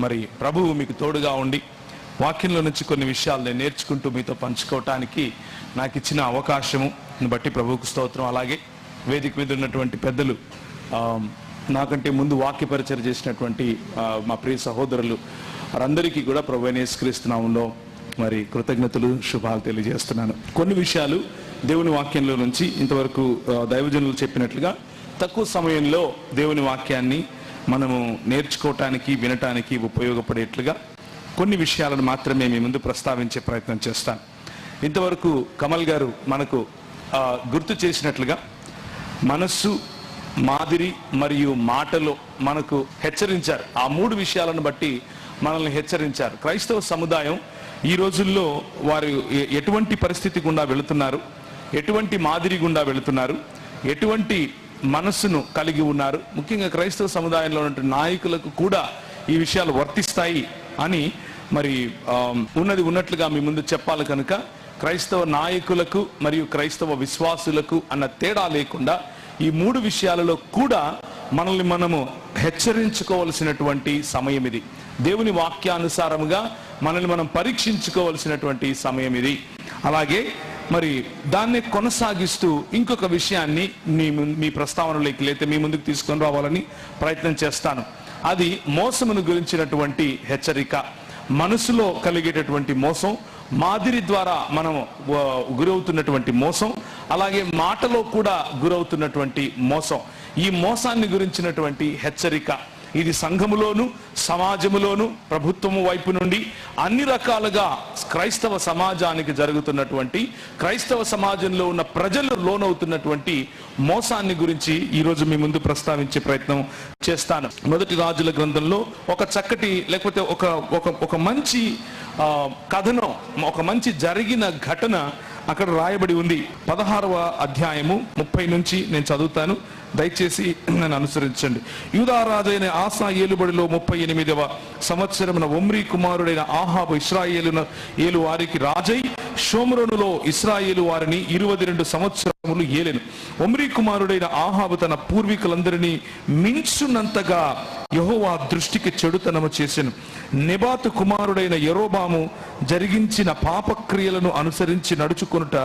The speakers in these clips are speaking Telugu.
మరి ప్రభువు మీకు తోడుగా ఉండి వాక్యంలో నుంచి కొన్ని విషయాలు నేను నేర్చుకుంటూ మీతో పంచుకోవటానికి నాకు ఇచ్చిన అవకాశము బట్టి ప్రభువుకు స్తోత్రం. అలాగే వేదిక మీద ఉన్నటువంటి పెద్దలు, నాకంటే ముందు వాక్య పరిచయం చేసినటువంటి మా ప్రియ సహోదరులు వారందరికీ కూడా ప్రభువైన యేసుక్రీస్తు నామములో మరి కృతజ్ఞతలు, శుభాలు తెలియజేస్తున్నాను. కొన్ని విషయాలు దేవుని వాక్యంలో నుంచి ఇంతవరకు దైవజనులు చెప్పినట్లుగా తక్కువ సమయంలో దేవుని వాక్యాన్ని మనము నేర్చుకోవటానికి, వినటానికి ఉపయోగపడేట్లుగా కొన్ని విషయాలను మాత్రమే మీ ముందు ప్రస్తావించే ప్రయత్నం చేస్తాను. ఇంతవరకు కమల్ గారు మనకు గుర్తు చేసినట్లుగా మనస్సు, మాదిరి మరియు మాటలో మనకు హెచ్చరించారు. ఆ 3 విషయాలను బట్టి మనల్ని హెచ్చరించారు. క్రైస్తవ సముదాయం ఈ రోజుల్లో వారు ఎటువంటి పరిస్థితి గుండా వెళుతున్నారు, ఎటువంటి మాదిరి గుండా వెళుతున్నారు, ఎటువంటి మనస్సును కలిగి ఉన్నారు, ముఖ్యంగా క్రైస్తవ సముదాయంలో ఉన్న నాయకులకు కూడా ఈ విషయాలు వర్తిస్తాయి అని మరి ఉన్నది ఉన్నట్లుగా మీ ముందు చెప్పాలి. కనుక క్రైస్తవ నాయకులకు మరియు క్రైస్తవ విశ్వాసులకు అన్న తేడా లేకుండా ఈ 3 విషయాలలో కూడా మనల్ని మనము హెచ్చరించుకోవలసినటువంటి సమయం ఇది. దేవుని వాక్యానుసారముగా మనల్ని మనం పరీక్షించుకోవలసినటువంటి సమయం ఇది. అలాగే మరి దాన్ని కొనసాగిస్తూ ఇంకొక విషయాన్ని మీ ప్రస్తావనలోకి లేతే మీ ముందుకు తీసుకొని రావాలని ప్రయత్నం చేస్తాను. అది మోసమును గురించినటువంటి హెచ్చరిక. మనసులో కలిగేటటువంటి మోసం, మాదిరి ద్వారా మనం గురవుతున్నటువంటి మోసం, అలాగే మాటలో కూడా గురవుతున్నటువంటి మోసం, ఈ మోసాన్ని గురించినటువంటి హెచ్చరిక. ఇది సంఘములోను, సమాజములోను, ప్రభుత్వము వైపు నుండి అన్ని రకాలుగా క్రైస్తవ సమాజానికి జరుగుతున్నటువంటి, క్రైస్తవ సమాజంలో ఉన్న ప్రజలు లోనవుతున్నటువంటి మోసాన్ని గురించి ఈరోజు మీ ముందు ప్రస్తావించే ప్రయత్నం చేస్తాను. మొదటి రాజుల గ్రంథంలో ఒక చక్కటి, లేకపోతే ఒక మంచి కథనం, ఒక మంచి జరిగిన ఘటన అక్కడ రాయబడి ఉంది. 16వ అధ్యాయము 30 నుంచి నేను చదువుతాను, దయచేసి నన్ను అనుసరించండి. యూదా రాజైన ఆసా ఏలుబడిలో 38వ సంవత్సరమున ఒమ్రీ కుమారుడైన ఆహాబు ఇశ్రాయేలు వారికి రాజై షోమ్రోనులో ఇశ్రాయేలు వారిని 22 సంవత్సరములు ఏలెను. ఒమ్రీ కుమారుడైన ఆహాబు తన పూర్వీకులందరినీ మించునంతగా యెహోవా దృష్టికి చెడుతనము చేసెను. నెబాతు కుమారుడైన యెరోబాము జరిగించిన పాపక్రియలను అనుసరించి నడుచుకొనుట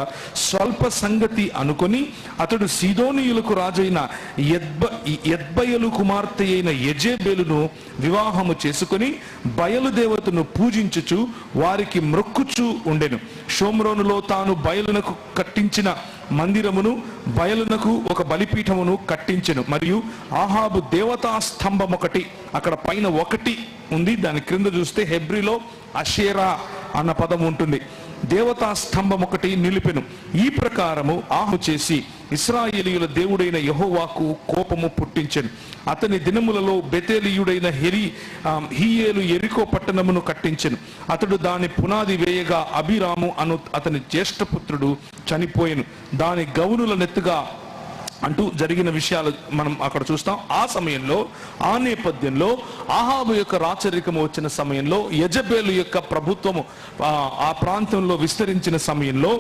స్వల్ప సంగతి అనుకొని అతడు సీదోనీయులకు రాజైన ఎద్బయలు కుమార్తె అయిన యెజెబెలును వివాహము చేసుకుని బయలుదేవతను పూజించుచు వారికి మ్రొక్కుచూ ఉండెను. షోమ్రోనులో తాను బయలునకు కట్టించిన మందిరమును, బయలునకు ఒక బలిపీఠమును కట్టించెను. మరియు ఆహాబు దేవతా స్తంభం ఒకటి, అక్కడ పైన 1 ఉంది, దాని క్రింద చూస్తే హెబ్రీలో అషేరా అన్న పదం ఉంటుంది. దేవతా స్తంభం 1 నిలిపెను. ఈ ప్రకారము ఆహు చేసి ఇశ్రాయేలీయుల దేవుడైన యెహోవాకు కోపము పుట్టించెను. అతని దినములలో బెతేలీయుడైన హీయేలు యెరికో పట్టణమును కట్టించెను. అతడు దాని పునాది వేయగా అబీరాము అను అతని జ్యేష్ఠపుత్రుడు చనిపోయెను. దాని గౌనుల నెత్తుగా అంటూ జరిగిన విషయాలు మనం అక్కడ చూస్తాం. ఆ సమయంలో, ఆ నేపథ్యంలో ఆహాబు యొక్క రాచరికము వచ్చిన సమయంలో, యెజెబెలు యొక్క ప్రభుత్వము ఆ ప్రాంతంలో విస్తరించిన సమయంలో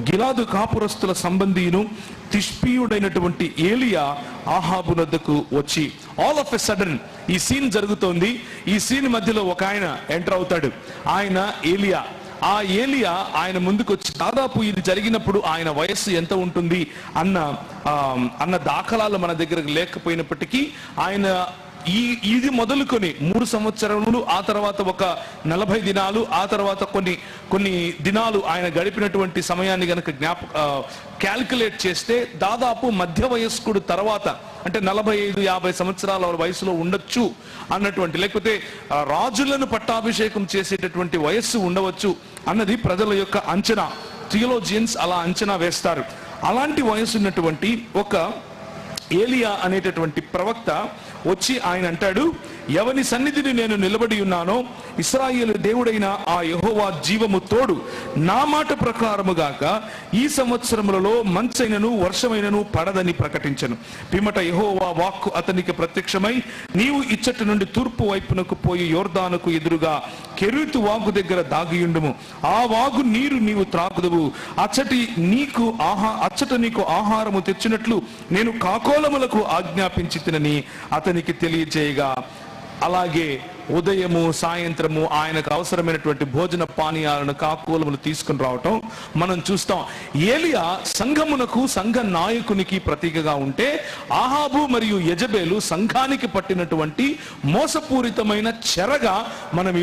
గిలాదు కాపురస్తుల సంబంధీను తిష్పీయుడైనటువంటి ఏలియా ఆహాబు వద్దకు వచ్చి, ఆల్ ఆఫ్ ఎ సడన్ ఈ సీన్ జరుగుతోంది. ఈ సీన్ మధ్యలో ఒక ఆయన ఎంటర్ అవుతాడు. ఆయన ఏలియా. ఆ ఏలియా ఆయన ముందుకు వచ్చి, దాదాపు ఇది జరిగినప్పుడు ఆయన వయస్సు ఎంత ఉంటుంది అన్న దాఖలాలు మన దగ్గర లేకపోయినప్పటికీ ఆయన ఇది మొదలుకొని 3 సంవత్సరములు, ఆ తర్వాత ఒక 40 దినాలు, ఆ తర్వాత కొన్ని దినాలు ఆయన గడిపినటువంటి సమయాన్ని గనక క్యాల్కులేట్ చేస్తే దాదాపు మధ్య వయస్కుడు తర్వాత, అంటే 45-50 సంవత్సరాల వయసులో ఉండొచ్చు అన్నటువంటి, లేకపోతే రాజులను పట్టాభిషేకం చేసేటటువంటి వయస్సు ఉండవచ్చు అన్నది ప్రజల యొక్క అంచనా. థియోలోజియన్స్ అలా అంచనా వేస్తారు. అలాంటి వయసు ఉన్నటువంటి ఒక ఏలియా అనేటటువంటి ప్రవక్త వచ్చి ఆయన అంటాడు, ఎవని సన్నిధిని నేను నిలబడి ఉన్నానో ఇశ్రాయేలు దేవుడైన ఆ యెహోవా జీవము తోడు, నా మాట ప్రకారముగాక ఈ సంవత్సరములలో మంచైనను వర్షమైనను పడదని ప్రకటించను. పిమ్మట యెహోవా వాక్కు అతనికి ప్రత్యక్షమై, నీవు ఇచ్చటి నుండి తూర్పు వైపునకు పోయి యోర్దానుకు ఎదురుగా కెరీతు వాగు దగ్గర దాగియుండుము. ఆ వాగు నీరు నీవు త్రాగుదువు. అచ్చట నీకు ఆహారము తెచ్చినట్లు నేను కాకోలములకు ఆజ్ఞాపించి తినని అతనికి తెలియజేయగా, అలాగే ఉదయము సాయంత్రము ఆయనకు అవసరమైనటువంటి భోజన పానీయాలను కాకులములు తీసుకుని రావటం మనం చూస్తాం. ఏలియా సంఘమునకు సంఘ నాయకునికి ప్రతీకగా ఉంటే, ఆహాబు మరియు యెజబెలు సంఘానికి పట్టినటువంటి మోసపూరితమైన చెరగా మనం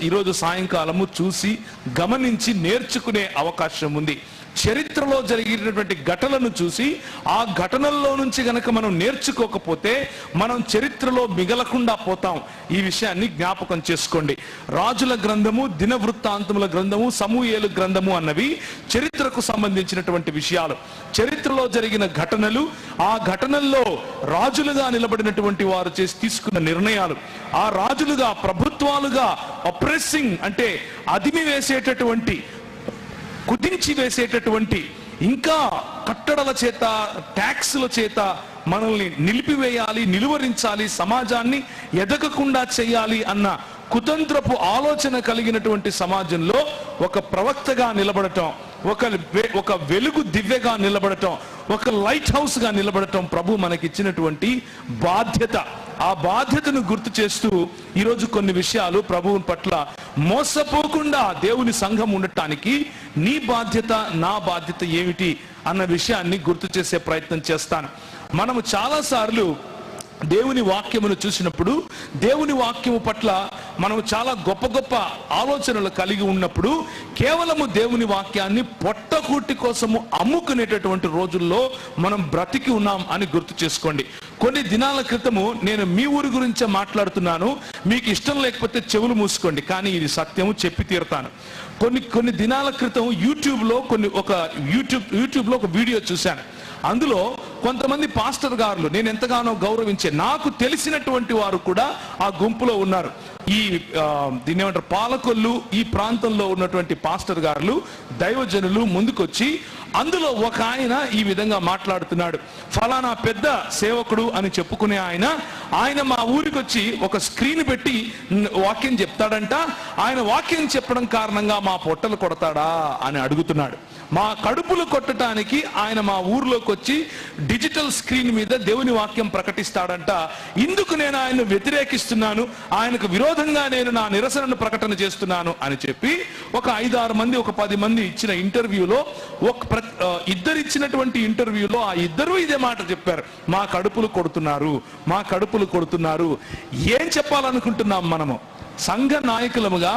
ఈరోజు సాయంకాలము చూసి గమనించి నేర్చుకునే అవకాశం ఉంది. చరిత్రలో జరిగినటువంటి ఘటనలను చూసి ఆ ఘటనల్లో నుంచి గనక మనం నేర్చుకోకపోతే మనం చరిత్రలో మిగలకుండా పోతాం. ఈ విషయాన్ని జ్ఞాపకం చేసుకోండి. రాజుల గ్రంథము, దినవృత్తాంతముల గ్రంథము, సమూయేలు గ్రంథము అన్నవి చరిత్రకు సంబంధించినటువంటి విషయాలు. చరిత్రలో జరిగిన ఘటనలు, ఆ ఘటనల్లో రాజులుగా నిలబడినటువంటి వారు తీసుకున్న నిర్ణయాలు, ఆ రాజులుగా ప్రభుత్వాలుగా అప్రెసింగ్ అంటే అదిమి వేసేటటువంటి, కుదించి వేసేటటువంటి, ఇంకా కట్టడల చేత ట్యాక్సుల చేత మనల్ని నిలిపివేయాలి, నిలువరించాలి, సమాజాన్ని ఎదగకుండా చేయాలి అన్న కుతంత్రపు ఆలోచన కలిగినటువంటి సమాజంలో ఒక ప్రవక్తగా నిలబడటం, ఒక వెలుగు దివ్యగా నిలబడటం, ఒక లైట్ హౌస్ గా నిలబడటం ప్రభు మనకిచ్చినటువంటి బాధ్యత. ఆ బాధ్యతను గుర్తు చేస్తూ ఈరోజు కొన్ని విషయాలు ప్రభువు పట్ల మోసపోకుండా దేవుని సంఘం ఉండటానికి నీ బాధ్యత, నా బాధ్యత ఏమిటి అన్న విషయాన్ని గుర్తు చేసే ప్రయత్నం చేస్తాను. మనము చాలాసార్లు దేవుని వాక్యమును చూసినప్పుడు, దేవుని వాక్యము పట్ల మనం చాలా గొప్ప గొప్ప ఆలోచనలు కలిగి ఉన్నప్పుడు కేవలము దేవుని వాక్యాన్ని పొట్టకూటి కోసము అమ్ముకునేటటువంటి రోజుల్లో మనం బ్రతికి ఉన్నాం అని గుర్తు చేసుకోండి. కొన్ని దినాల క్రితము నేను మీ ఊరి గురించే మాట్లాడుతున్నాను, మీకు ఇష్టం లేకపోతే చెవులు మూసుకోండి, కానీ ఇది సత్యము, చెప్పి తీరుతాను. కొన్ని దినాల క్రితం యూట్యూబ్లో ఒక వీడియో చూశాను. అందులో కొంతమంది పాస్టర్ గారులు నేను ఎంతగానో గౌరవించే, నాకు తెలిసినటువంటి వారు కూడా ఆ గుంపులో ఉన్నారు. దీన్ని ఏమంటారు, పాలకొల్లు ఈ ప్రాంతంలో ఉన్నటువంటి పాస్టర్ గారులు, దైవజనులు ముందుకొచ్చి అందులో ఒక ఆయన ఈ విధంగా మాట్లాడుతున్నాడు. ఫలానా పెద్ద సేవకుడు అని చెప్పుకునే ఆయన మా ఊరికి వచ్చి ఒక స్క్రీన్ పెట్టి వాక్యం చెప్తాడంట. ఆయన వాక్యం చెప్పడం కారణంగా మా పొట్టలు కొడతాడా అని అడుగుతున్నాడు. మా కడుపులు కొట్టడానికి ఆయన మా ఊర్లోకి వచ్చి డిజిటల్ స్క్రీన్ మీద దేవుని వాక్యం ప్రకటిస్తాడంట. ఇందుకు నేను ఆయన్ను వ్యతిరేకిస్తున్నాను, ఆయనకు విరోధంగా నేను నా నిరసనను ప్రకటన చేస్తున్నాను అని చెప్పి ఒక 5-6 మంది, ఒక 10 మంది ఇచ్చిన ఇంటర్వ్యూలో, ఇచ్చినటువంటి ఇంటర్వ్యూలో ఆ ఇద్దరు ఇదే మాట చెప్పారు, మా కడుపులు కొడుతున్నారు. ఏం చెప్పాలనుకుంటున్నాం మనము సంఘ నాయకులముగా?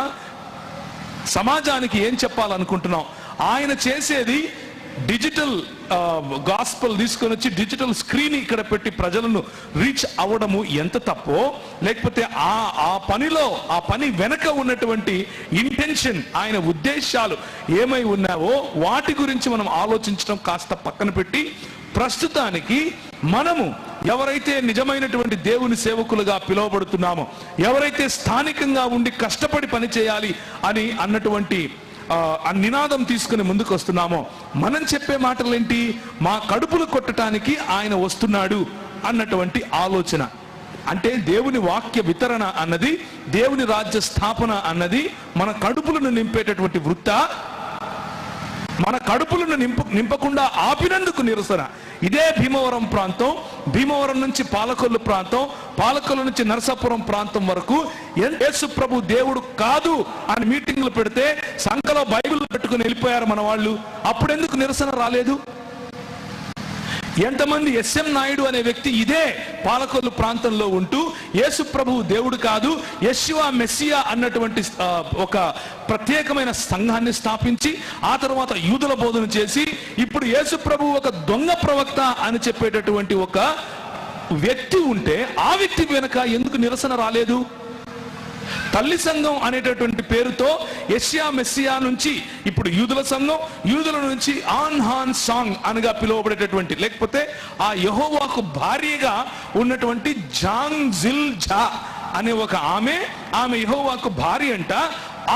సమాజానికి ఏం చెప్పాలనుకుంటున్నాం? ఆయన చేసేది డిజిటల్ గాస్పల్ తీసుకొని వచ్చి డిజిటల్ స్క్రీన్ ఇక్కడ పెట్టి ప్రజలను రీచ్ అవ్వడము ఎంత తప్పో, లేకపోతే ఆ పని వెనక ఉన్నటువంటి ఇంటెన్షన్, ఆయన ఉద్దేశాలు ఏమై ఉన్నావో వాటి గురించి మనం ఆలోచించడం కాస్త పక్కన పెట్టి, ప్రస్తుతానికి మనము ఎవరైతే నిజమైనటువంటి దేవుని సేవకులుగా పిలువబడుతున్నామో, ఎవరైతే స్థానికంగా ఉండి కష్టపడి పని చేయాలి అని అన్నటువంటి ఆ నినాదం తీసుకుని ముందుకు వస్తున్నామో, మనం చెప్పే మాటలేంటి? మా కడుపులు కొట్టడానికి ఆయన వస్తున్నాడు అన్నటువంటి ఆలోచన. అంటే దేవుని వాక్య వితరణ అన్నది, దేవుని రాజ్య స్థాపన అన్నది మన కడుపులను నింపేటటువంటి వృత్తా? మన కడుపులను నింపకుండా ఆపినందుకు నిరసన. ఇదే భీమవరం ప్రాంతం, భీమవరం నుంచి పాలకొల్లు ప్రాంతం, పాలకొల్లు నుంచి నరసాపురం ప్రాంతం వరకు యేసు ప్రభు దేవుడు కాదు అని మీటింగ్లు పెడితే సంఘలో బైబిల్ పెట్టుకుని వెళ్ళిపోయారు మన వాళ్ళు. అప్పుడెందుకు నిరసన రాలేదు? ఎంతమంది ఎస్ఎం నాయుడు అనే వ్యక్తి ఇదే పాలకొల్లు ప్రాంతంలో ఉంటూ యేసు ప్రభువు దేవుడు కాదు, యెషువా మెస్సియా అన్నటువంటి ఒక ప్రత్యేకమైన సంఘాన్ని స్థాపించి ఆ తర్వాత యూదుల బోధన చేసి ఇప్పుడు యేసు ప్రభువు ఒక దొంగ ప్రవక్త అని చెప్పేటటువంటి ఒక వ్యక్తి ఉంటే ఆ వ్యక్తి వెనుక ఎందుకు నిరసన రాలేదు? తల్లి సంఘం అనేటటువంటి పేరుతో యెషయా మెస్సియా నుంచి ఇప్పుడు యూదుల సంఘం, యూదుల నుంచి ఆన్ హాన్ సాంగ్ అనగా పిలువబడేటటువంటి, లేకపోతే ఆ యెహోవాకు భార్యగా ఉన్నటువంటి జాంగ్ జిల్ జా అనే ఒక ఆమె యెహోవాకు భార్య అంట.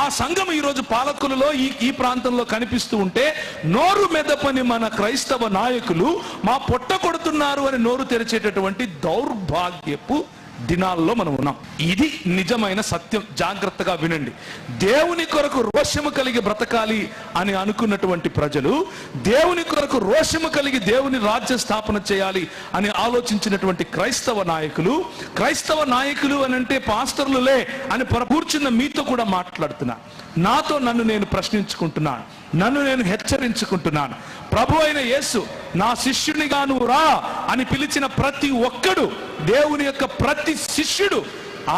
ఆ సంఘం ఈరోజు పాలకులలో ఈ ప్రాంతంలో కనిపిస్తూ ఉంటే నోరు మెదపని మన క్రైస్తవ నాయకులు మా పొట్ట కొడుతున్నారు అని నోరు తెరిచేటటువంటి దౌర్భాగ్యపు దినాల్లో మనం ఉన్నాం. ఇది నిజమైన సత్యం. జాగ్రత్తగా వినండి. దేవుని కొరకు రోషము కలిగి బ్రతకాలి అని అనుకున్నటువంటి ప్రజలు, దేవుని కొరకు రోషము కలిగి దేవుని రాజ్య స్థాపన చేయాలి అని ఆలోచించినటువంటి క్రైస్తవ నాయకులు అని అంటే పాస్టర్లులే అని కూర్చున్న మీతో కూడా మాట్లాడుతున్నా. నాతో నన్ను నేను ప్రశ్నించుకుంటున్నాను, నన్ను నేను హెచ్చరించుకుంటున్నాను. ప్రభు అయిన యేసు నా శిష్యునిగా నువ్వు రా అని పిలిచిన ప్రతి ఒక్కడు, దేవుని యొక్క ప్రతి శిష్యుడు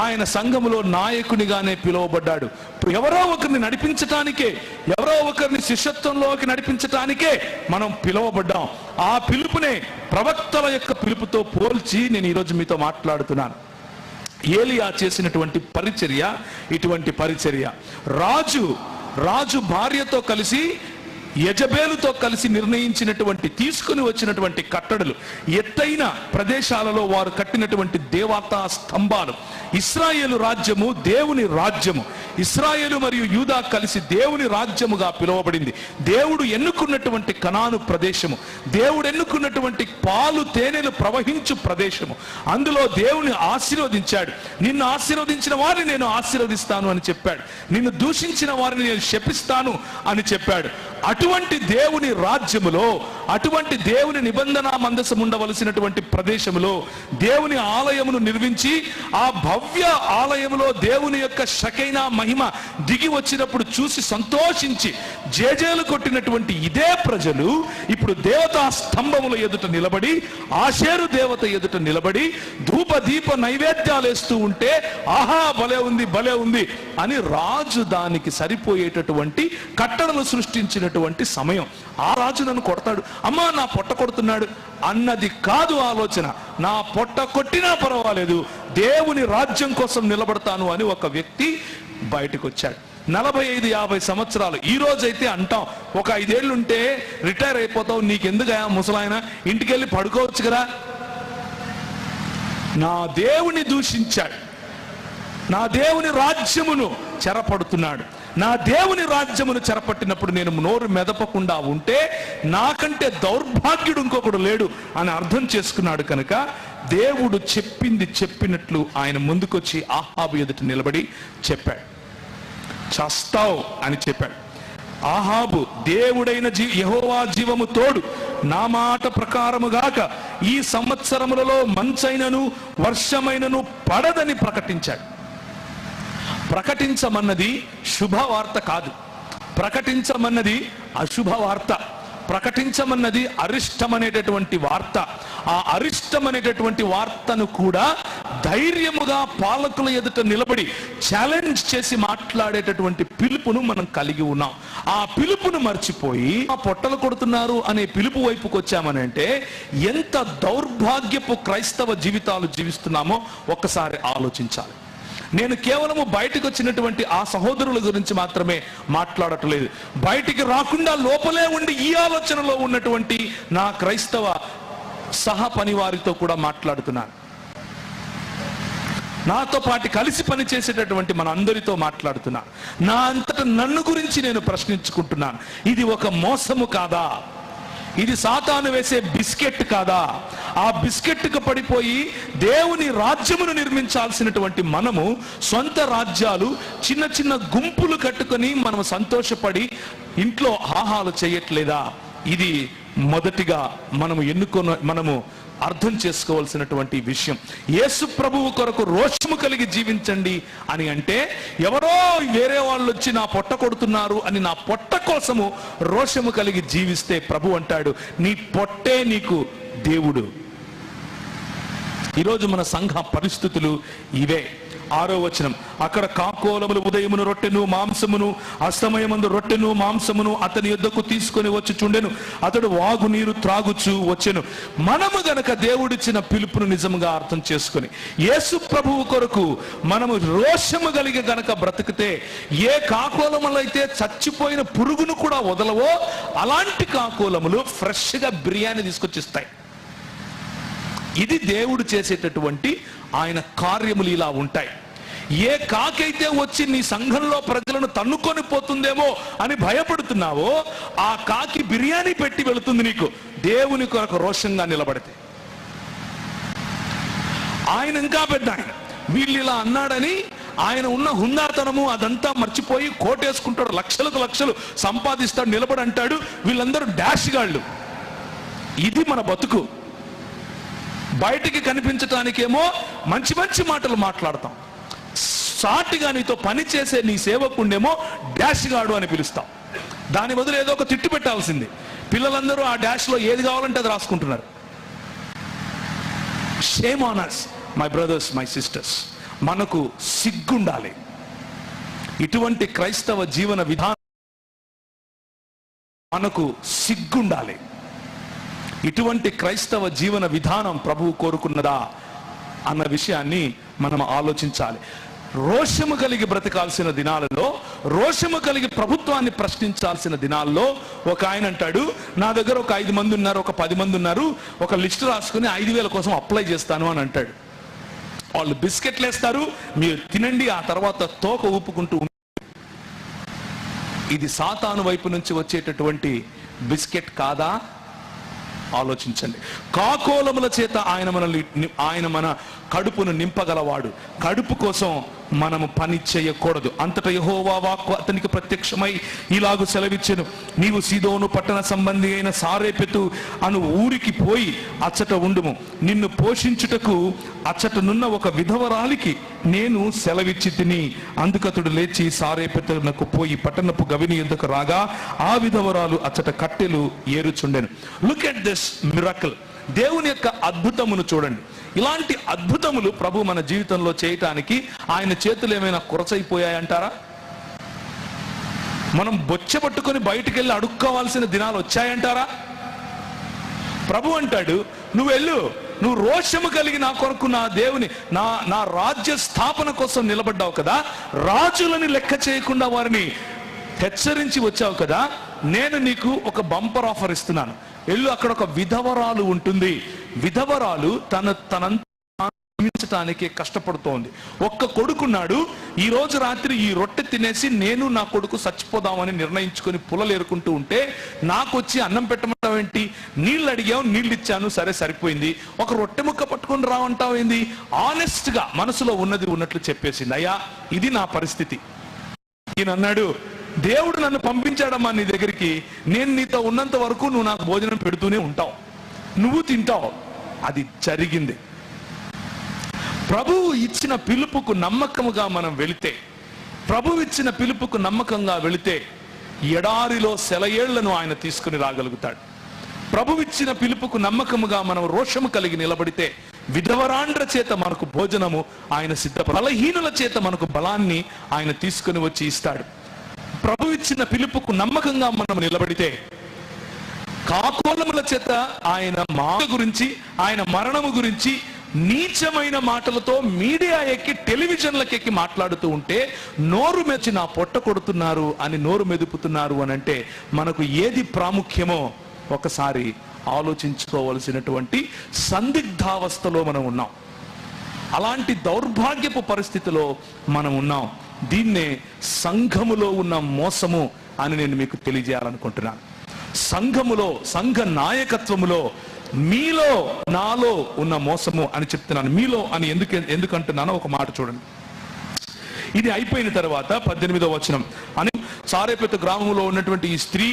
ఆయన సంఘములో నాయకునిగానే పిలువబడ్డాడు. ఎవరో ఒకరిని నడిపించటానికే, ఎవరో ఒకరిని శిష్యత్వంలోకి నడిపించటానికే మనం పిలువబడ్డాం. ఆ పిలుపునే ప్రవక్తల యొక్క పిలుపుతో పోల్చి నేను ఈరోజు మీతో మాట్లాడుతున్నాను. ఏలియా చేసినటువంటి పరిచర్య ఇటువంటి పరిచర్య. రాజు భార్యతో కలిసి, యజబేలుతో కలిసి నిర్ణయించినటువంటి, తీసుకుని వచ్చినటువంటి కట్టడలు, ఎత్తైన ప్రదేశాలలో వారు కట్టినటువంటి దేవతా స్తంభాలు. ఇశ్రాయేలు రాజ్యము దేవుని రాజ్యము. ఇశ్రాయేలు మరియు యూదా కలిసి దేవుని రాజ్యముగా పిలువబడింది. దేవుడు ఎన్నుకున్నటువంటి కనాను ప్రదేశము, దేవుడు ఎన్నుకున్నటువంటి పాలు తేనెలు ప్రవహించు ప్రదేశము. అందులో దేవుని ఆశీర్వదించాడు. నిన్ను ఆశీర్వదించిన వారిని నేను ఆశీర్వదిస్తాను అని చెప్పాడు. నిన్ను దూషించిన వారిని నేను శపిస్తాను అని చెప్పాడు. అటువంటి దేవుని రాజ్యములో, అటువంటి దేవుని నిబంధన మందసం ఉండవలసినటువంటి ప్రదేశములో దేవుని ఆలయమును నిర్మించి, ఆ భవ్య ఆలయములో దేవుని యొక్క షకైనా మహిమ దిగి వచ్చినప్పుడు చూసి సంతోషించి జేజేలు కొట్టినటువంటి ఇదే ప్రజలు ఇప్పుడు దేవతా స్తంభముల ఎదుట నిలబడి, ఆషేరు దేవత ఎదుట నిలబడి ధూప దీప నైవేద్యాలు వేస్తూ ఉంటే, ఆహా భలే ఉంది అని రాజు దానికి సరిపోయేటటువంటి కట్టడలు సృష్టించినటువంటి సమయం. ఆ రాజు నన్ను కొడతాడు, అమ్మా నా పొట్ట కొడుతున్నాడు అన్నది కాదు ఆలోచన. నా పొట్ట కొట్టినా పర్వాలేదు, దేవుని రాజ్యం కోసం నిలబడతాను అని ఒక వ్యక్తి బయటకు వచ్చాడు. 45-50 సంవత్సరాలు. ఈ రోజైతే అంటాం, ఒక 5 ఏళ్ళు ఉంటే రిటైర్ అయిపోతావు, నీకెందుకు ముసలాయన, ఇంటికెళ్ళి పడుకోవచ్చు కదా. నా దేవుని దూషించాడు, నా దేవుని రాజ్యమును చెరపడుతున్నాడు. నా దేవుని రాజ్యమును చెరపట్టినప్పుడు నేను నోరు మెదపకుండా ఉంటే నాకంటే దౌర్భాగ్యుడు ఇంకొకడు లేడు అని అర్థం చేసుకున్నాడు. కనుక దేవుడు చెప్పింది చెప్పినట్లు ఆయన ముందుకొచ్చి ఆహాబు ఎదుట నిలబడి చెప్పాడు, చస్తావు అని చెప్పాడు. ఆహాబు, దేవుడైన యెహోవా జీవము తోడు, నా మాట ప్రకారముగాక ఈ సంవత్సరములలో మంచైనను వర్షమైనను పడదని ప్రకటించాడు. ప్రకటించమన్నది శుభవార్త కాదు, ప్రకటించమన్నది అశుభవార్త. ప్రకటించమన్నది అరిష్టమనేటటువంటి వార్త. ఆ అరిష్టమనేటటువంటి వార్తను కూడా ధైర్యముగా పాలకుల ఎదుట నిలబడి ఛాలెంజ్ చేసి మాట్లాడేటటువంటి పిలుపును మనం కలిగి ఉన్నాం. ఆ పిలుపును మర్చిపోయి ఆ పొట్టలు కొడుతున్నారు అనే పిలుపు వైపుకు వచ్చామని అంటే ఎంత దౌర్భాగ్యపు క్రైస్తవ జీవితాలు జీవిస్తున్నామో ఒక్కసారి ఆలోచించాలి. నేను కేవలము బయటకు వచ్చినటువంటి ఆ సహోదరుల గురించి మాత్రమే మాట్లాడట్లేదు, బయటికి రాకుండా లోపలే ఉండి ఈ ఆలోచనలో ఉన్నటువంటి నా క్రైస్తవ సహ పని వారితో కూడా మాట్లాడుతున్నాను. నాతో పాటు కలిసి పనిచేసేటటువంటి మన అందరితో మాట్లాడుతున్నాను. నా అంతటా నన్ను గురించి నేను ప్రశ్నించుకుంటున్నాను. ఇది ఒక మోసము కాదా? ఇది సాతాను వేసే బిస్కెట్ కాదా? ఆ బిస్కెట్కు పడిపోయి దేవుని రాజ్యమును నిర్మించాల్సినటువంటి మనము సొంత రాజ్యాలు, చిన్న చిన్న గుంపులు కట్టుకొని మనము సంతోషపడి ఇంట్లో ఆహాలు చేయట్లేదా? ఇది మొదటిగా మనము అర్థం చేసుకోవాల్సినటువంటి విషయం. యేసు ప్రభువు కొరకు రోషము కలిగి జీవించండి అని అంటే, ఎవరో వేరే వాళ్ళు వచ్చి నా పొట్ట కొడుతున్నారు అని నా పొట్ట కోసము రోషము కలిగి జీవిస్తే ప్రభు అంటాడు, నీ పొట్టే నీకు దేవుడు. ఈరోజు మన సంఘ పరిస్థితులు ఇవే. 6వ వచనం, అక్కడ కాకోలములు ఉదయమును రొట్టెను మాంసమును అస్తమయమందు రొట్టెను మాంసమును అతని యొద్దకు తీసుకొని వచ్చి చుండెను. అతడు వాగు నీరు త్రాగుచు వచ్చెను. మనము గనక దేవుడిచ్చిన పిలుపును నిజంగా అర్థం చేసుకొని యేసు ప్రభువు కొరకు మనము రోషము కలిగి గనక బ్రతికితే, ఏ కాకోలములైతే చచ్చిపోయిన పురుగును కూడా వదలవో అలాంటి కాకోలములు ఫ్రెష్ గా బిర్యానీ తీసుకొచ్చిస్తాయి. ఇది దేవుడు చేసేటటువంటి ఆయన కార్యములు ఇలా ఉంటాయి. ఏ కాకైతే వచ్చి నీ సంఘంలో ప్రజలను తన్నుకొని పోతుందేమో అని భయపడుతున్నావో, ఆ కాకి బిర్యానీ పెట్టి వెళుతుంది నీకు, దేవుని కొరకు రోషంగా నిలబడితే. ఆయన ఇంకా పెద్ద ఆయన. వీళ్ళు ఇలా అన్నాడని ఆయన ఉన్న హుందాతనము అదంతా మర్చిపోయి కోటేసుకుంటాడు, లక్షలకు లక్షలు సంపాదిస్తాడు, నిలబడి అంటాడు వీళ్ళందరూ డాష్ గాళ్ళు. ఇది మన బతుకు. బయటికి కనిపించటానికేమో మంచి మంచి మాటలు మాట్లాడతాం, సాటిగా నీతో పని చేసే నీ సేవకుండేమో డాష్ గాడు అని పిలుస్తాం. దాని బదులు ఏదో ఒక తిట్టు పెట్టాల్సింది. పిల్లలందరూ ఆ డాష్ లో ఏది కావాలంటే అది రాసుకుంటున్నారు. Shame on us, my brothers, my sisters. మనకు సిగ్గుండాలి. ఇటువంటి క్రైస్తవ జీవన విధానం మనకు సిగ్గుండాలి. ఇటువంటి క్రైస్తవ జీవన విధానం ప్రభువు కోరుకున్నదా అన్న విషయాన్ని మనం ఆలోచించాలి. రోషము కలిగి బ్రతకాల్సిన దినాలలో, రోషము కలిగి ప్రభుత్వాన్ని ప్రశ్నించాల్సిన దినాల్లో ఒక ఆయన అంటాడు, నా దగ్గర ఒక 5 మంది ఉన్నారు, ఒక 10 మంది ఉన్నారు, ఒక లిస్టు రాసుకుని 5,000 కోసం అప్లై చేస్తాను అని అంటాడు. వాళ్ళు బిస్కెట్లు వేస్తారు, మీరు తినండి, ఆ తర్వాత తోక ఊపుకుంటూ. ఇది సాతాను వైపు నుంచి వచ్చేటటువంటి బిస్కెట్ కాదా? ఆలోచించండి. కాకోలముల చేత ఆయన మన కడుపును నింపగలవాడు. కడుపు కోసం మనము పని చేయకూడదు. అంతటా యెహోవా వాక్కు అతనికి ప్రత్యక్షమై ఇలాగు సెలవిచ్చెను, నీవు సీదోను పట్టణ సంబంధి అయిన సారేపెతు అను ఊరికి పోయి అచ్చట ఉండుము. నిన్ను పోషించుటకు అచ్చటనున్న ఒక విధవరాలికి నేను సెలవిచ్చి తిని. అందుకతడు లేచి సారేపెతునకు పోయి పట్టణపు గవిని యొద్దకు రాగా ఆ విధవరాలు అచ్చట కట్టెలు ఏరుచుండెను. Look at this miracle. దేవుని యొక్క అద్భుతమును చూడండి. ఇలాంటి అద్భుతములు ప్రభు మన జీవితంలో చేయటానికి ఆయన చేతులు ఏమైనా కురసైపోయాయంటారా? మనం బొచ్చ పట్టుకొని బయటికి వెళ్ళి అడుక్కోవాల్సిన దినాలు వచ్చాయంటారా? ప్రభు అంటాడు, నువ్వు వెళ్ళు, నువ్వు రోషము కలిగి నా కొరకు నా దేవుని నా రాజ్య స్థాపన కోసం నిలబడ్డావు కదా, రాజులని లెక్క చేయకుండా వారిని హెచ్చరించి వచ్చావు కదా, నేను నీకు ఒక బంపర్ ఆఫర్ ఇస్తున్నాను. వెళ్ళు, అక్కడ ఒక విధవరాలు ఉంటుంది. విధవరాలు తనంతానికి కష్టపడుతోంది. ఒక్క కొడుకున్నాడు. ఈ రోజు రాత్రి ఈ రొట్టె తినేసి నేను నా కొడుకు చచ్చిపోదామని నిర్ణయించుకొని పుల్లలేరుకుంటూ ఉంటే నాకు వచ్చి అన్నం పెట్టమంటావు ఏంటి? నీళ్ళు అడిగావు, నీళ్ళు ఇచ్చాను, సరే సరిపోయింది. ఒక రొట్టె ముక్క పట్టుకొని రావంటావు ఏంది? ఆనెస్ట్ గా మనసులో ఉన్నది ఉన్నట్లు చెప్పేసింది. అయ్యా, ఇది నా పరిస్థితి. ఈయన అన్నాడు, దేవుడు నన్ను పంపించాడమ్మా నీ దగ్గరికి, నేను నీతో ఉన్నంత వరకు నువ్వు నాకు భోజనం పెడుతూనే ఉంటావు, నువ్వు తింటావు. అది జరిగింది. ప్రభువు ఇచ్చిన పిలుపుకు నమ్మకముగా మనం వెళితే, ప్రభువు ఇచ్చిన పిలుపుకు నమ్మకంగా వెళితే ఎడారిలో సెలయేళ్లను ఆయన తీసుకుని రాగలుగుతాడు. ప్రభువు ఇచ్చిన పిలుపుకు నమ్మకముగా మనం రోషము కలిగి నిలబడితే విధవరాండ్ర చేత మనకు భోజనము ఆయన బలహీనుల చేత మనకు బలాన్ని ఆయన తీసుకుని వచ్చి ఇస్తాడు. ప్రభు ఇచ్చిన పిలుపుకు నమ్మకంగా మనం నిలబడితే కాకోలముల చేత ఆయన మాట గురించి, ఆయన మరణము గురించి నీచమైన మాటలతో మీడియా ఎక్కి టెలివిజన్లకు ఎక్కి మాట్లాడుతూ ఉంటే నోరు మెచ్చి నా పొట్ట కొడుతున్నారు అని నోరు మెదుపుతున్నారు అని అంటే మనకు ఏది ప్రాముఖ్యమో ఒకసారి ఆలోచించుకోవలసినటువంటి సందిగ్ధావస్థలో మనం ఉన్నాం. అలాంటి దౌర్భాగ్యపు పరిస్థితిలో మనం ఉన్నాం. దీన్నే సంఘములో ఉన్న మోసము అని నేను మీకు తెలియజేయాలనుకుంటున్నాను. సంఘములో, సంఘ నాయకత్వములో మీలో నాలో ఉన్న మోసము అని చెప్తున్నాను. మీలో అని ఎందుకంటున్నానో ఒక మాట చూడండి. ఇది అయిపోయిన తర్వాత 18వ వచనం, అని సారేపెతు గ్రామంలో ఉన్నటువంటి ఈ స్త్రీ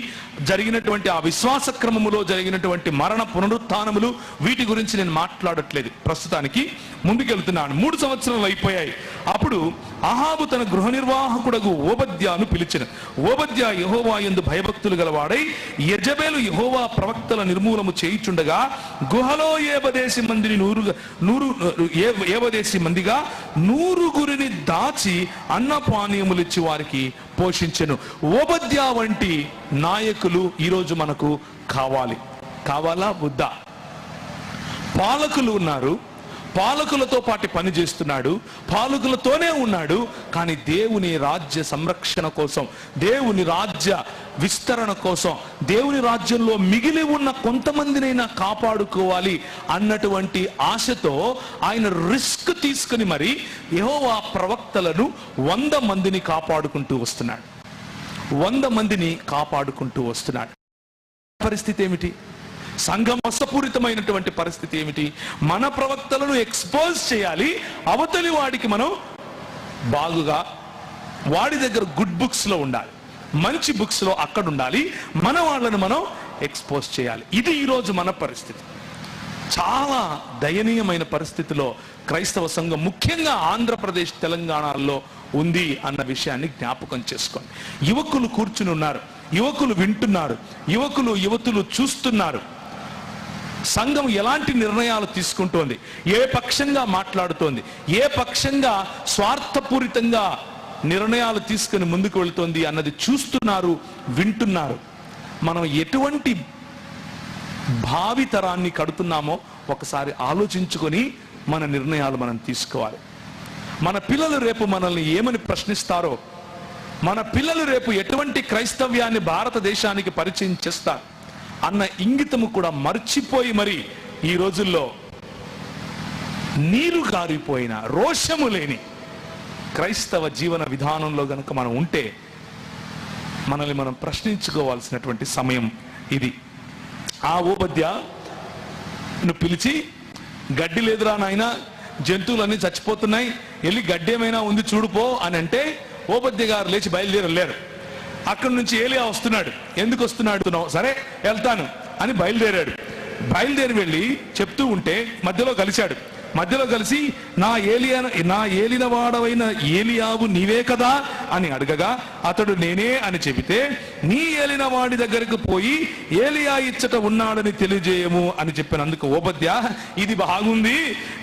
జరిగినటువంటి ఆ విశ్వాస క్రమములో జరిగినటువంటి మరణ పునరుత్థానములు, వీటి గురించి నేను మాట్లాడట్లేదు. ప్రస్తుతానికి ముందుకెళ్తున్నాను. 3 సంవత్సరాలు అయిపోయాయి. అప్పుడు అహాబు తన గృహ నిర్వాహకుడగు ఓబద్యాను పిలిచెను. ఓబద్యా యెహోవా యందు భయభక్తులు గలవాడై యెజబెలు యెహోవా ప్రవక్తల నిర్మూలము చేయుచుండగా గుహలో ఏబదేసి మందిగా 100 దాచి అన్నపానీయములిచ్చి వారికి పోషించెను. ఓబద్యా వంటి నాయకులు ఈరోజు మనకు కావాలా వద్దా? పాలకులు ఉన్నారు, పాలకులతో పాటు పని చేస్తున్నాడు, పాలకులతోనే ఉన్నాడు. కానీ దేవుని రాజ్య సంరక్షణ కోసం, దేవుని రాజ్య విస్తరణ కోసం, దేవుని రాజ్యంలో మిగిలి ఉన్న కొంతమందినైనా కాపాడుకోవాలి అన్నటువంటి ఆశతో ఆయన రిస్క్ తీసుకుని మరి యెహోవా ప్రవక్తలను 100 మందిని కాపాడుకుంటూ వస్తున్నాడు. 100 మందిని కాపాడుకుంటూ వస్తున్నాడు. పరిస్థితి ఏమిటి? సంఘం మోసపూరితమైనటువంటి పరిస్థితి ఏమిటి? మన ప్రవక్తలను ఎక్స్పోజ్ చేయాలి, అవతలి వాడికి మనం బాగుగా, వాడి దగ్గర గుడ్ బుక్స్ లో ఉండాలి, మంచి బుక్స్ లో అక్కడ ఉండాలి, మన వాళ్ళని మనం ఎక్స్పోజ్ చేయాలి. ఇది ఈరోజు మన పరిస్థితి. చాలా దయనీయమైన పరిస్థితిలో క్రైస్తవ సంఘం ముఖ్యంగా ఆంధ్రప్రదేశ్, తెలంగాణలో ఉంది అన్న విషయాన్ని జ్ఞాపకం చేసుకోండి. యువకులు కూర్చుని ఉన్నారు, యువకులు వింటున్నారు, యువతులు చూస్తున్నారు. సంఘం ఎలాంటి నిర్ణయాలు తీసుకుంటోంది, ఏ పక్షంగా మాట్లాడుతోంది, ఏ పక్షంగా స్వార్థపూరితంగా నిర్ణయాలు తీసుకుని ముందుకు వెళ్తోంది అన్నది చూస్తున్నారు, వింటున్నారు. మనం ఎటువంటి భావితరాన్ని కడుతున్నామో ఒకసారి ఆలోచించుకొని మన నిర్ణయాలు మనం తీసుకోవాలి. మన పిల్లలు రేపు మనల్ని ఏమని ప్రశ్నిస్తారో, మన పిల్లలు రేపు ఎటువంటి క్రైస్తవ్యాన్ని భారతదేశానికి పరిచయం చేస్తారు అన్న ఇంగితము కూడా మర్చిపోయి మరి ఈ రోజుల్లో నీరు గారిపోయిన, రోషము లేని క్రైస్తవ జీవన విధానంలో గనుక మనం ఉంటే మనల్ని మనం ప్రశ్నించుకోవాల్సినటువంటి సమయం ఇది. ఆ ఓబద్యను పిలిచి, గడ్డి లేదురా నాయన, జంతువులన్నీ చచ్చిపోతున్నాయి, వెళ్ళి గడ్డి ఏమైనా ఉంది చూడుపో అని అంటే ఓబద్య గారు లేచి బయలుదేరలేరు. అక్కడి నుంచి ఏలియా వస్తున్నాడు. ఎందుకు వస్తున్నాడు? సరే వెళ్తాను అని బయలుదేరి వెళ్ళి చెప్తూ ఉంటే మధ్యలో కలిసి నా ఏలిన వాడవైన ఏలియావు నీవే కదా అని అడగగా అతడు నేనే అని చెబితే, నీ ఏలిన వాడి దగ్గరకు పోయి ఏలియా ఇచ్చట ఉన్నాడని తెలియజేయము అని చెప్పినందుకు ఓబద్య, ఇది బాగుంది,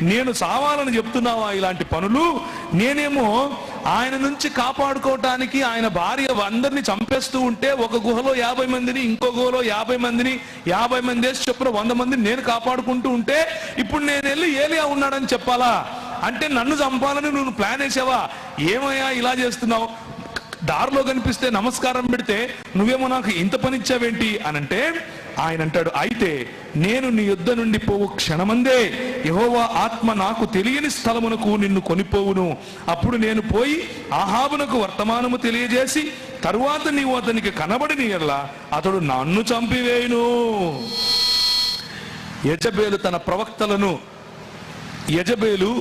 నేను సావాలని చెప్తున్నావా ఇలాంటి పనులు? నేనేమో ఆయన నుంచి కాపాడుకోవటానికి ఆయన భార్య అందరినీ చంపేస్తూ ఉంటే ఒక గుహలో 50 మందిని, ఇంకో గుహలో 50 మందిని, 50 మంది వేసి చొప్పున 100 మందిని నేను కాపాడుకుంటూ ఉంటే ఇప్పుడు నేను వెళ్ళి ఏలియా ఉన్నాడని చెప్పాలా? అంటే నన్ను చంపాలని నువ్వు ప్లాన్ వేసావా? ఏమయ్యా ఇలా చేస్తున్నావు? దారిలో కనిపిస్తే నమస్కారం పెడితే నువ్వేమో నాకు ఇంత పనిచ్చావేంటి అని అంటే ఆయన అంటాడు, అయితే నేను నీ యుద్ధ నుండి పోవు క్షణమందే యెహోవా ఆత్మ నాకు తెలియని స్థలమునకు నిన్ను కొనిపోవును. అప్పుడు నేను పోయి ఆహాబునకు వర్తమానము తెలియజేసి తరువాత నీవు అతనికి కనబడిన యెడల అతడు నన్ను చంపివేయును. యెజబేలు తన ప్రవక్తలను, యెజబేలు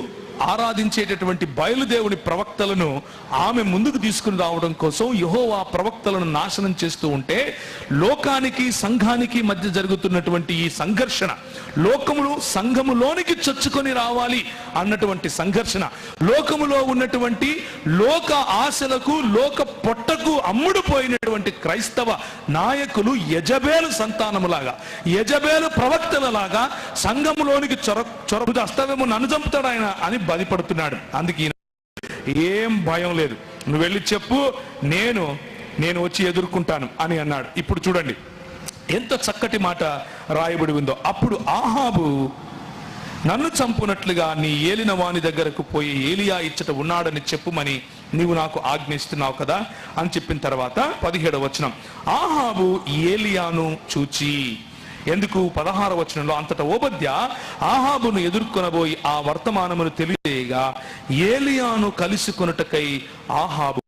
ఆరాధించేటటువంటి బయలుదేవుని ప్రవక్తలను ఆమె ముందుకు తీసుకుని రావడం కోసం యెహోవా ప్రవక్తలను నాశనం చేస్తూ ఉంటే, లోకానికి సంఘానికి మధ్య జరుగుతున్నటువంటి ఈ సంఘర్షణ, లోకములు సంఘములోనికి చొచ్చుకొని రావాలి అన్నటువంటి సంఘర్షణ, లోకములో ఉన్నటువంటి లోక ఆశలకు, లోక పొట్టకు అమ్ముడుపోయినటువంటి క్రైస్తవ నాయకులు యెజబేలు సంతానములాగా, యెజబేలు ప్రవక్తలలాగా సంఘములోనికి చొరబు అస్తవేమో నన్ను చంపుతాడు ఆయన అని బాధపడుతున్నాడు. అందుకే ఏం భయం లేదు, నువ్వు వెళ్ళి చెప్పు, నేను వచ్చి ఎదుర్కొంటాను అని అన్నాడు. ఇప్పుడు చూడండి ఎంత చక్కటి మాట రాయబడి ఉందో. అప్పుడు ఆహాబు, నన్ను చంపునట్లుగా నీ ఏలిన వాని దగ్గరకు పోయి ఏలియా ఇచ్చట ఉన్నాడని చెప్పుమని నీవు నాకు ఆజ్ఞిస్తున్నావు కదా అని చెప్పిన తర్వాత 17వ వచనం, ఆహాబు ఏలియాను చూచి, ఎందుకు 16వ వచనంలో, అంతటా ఓబద్య ఆహాబును ఎదుర్కొనబోయి ఆ వర్తమానమును తెలియజేయగా ఏలియాను కలుసుకొనుటకై ఆహాబు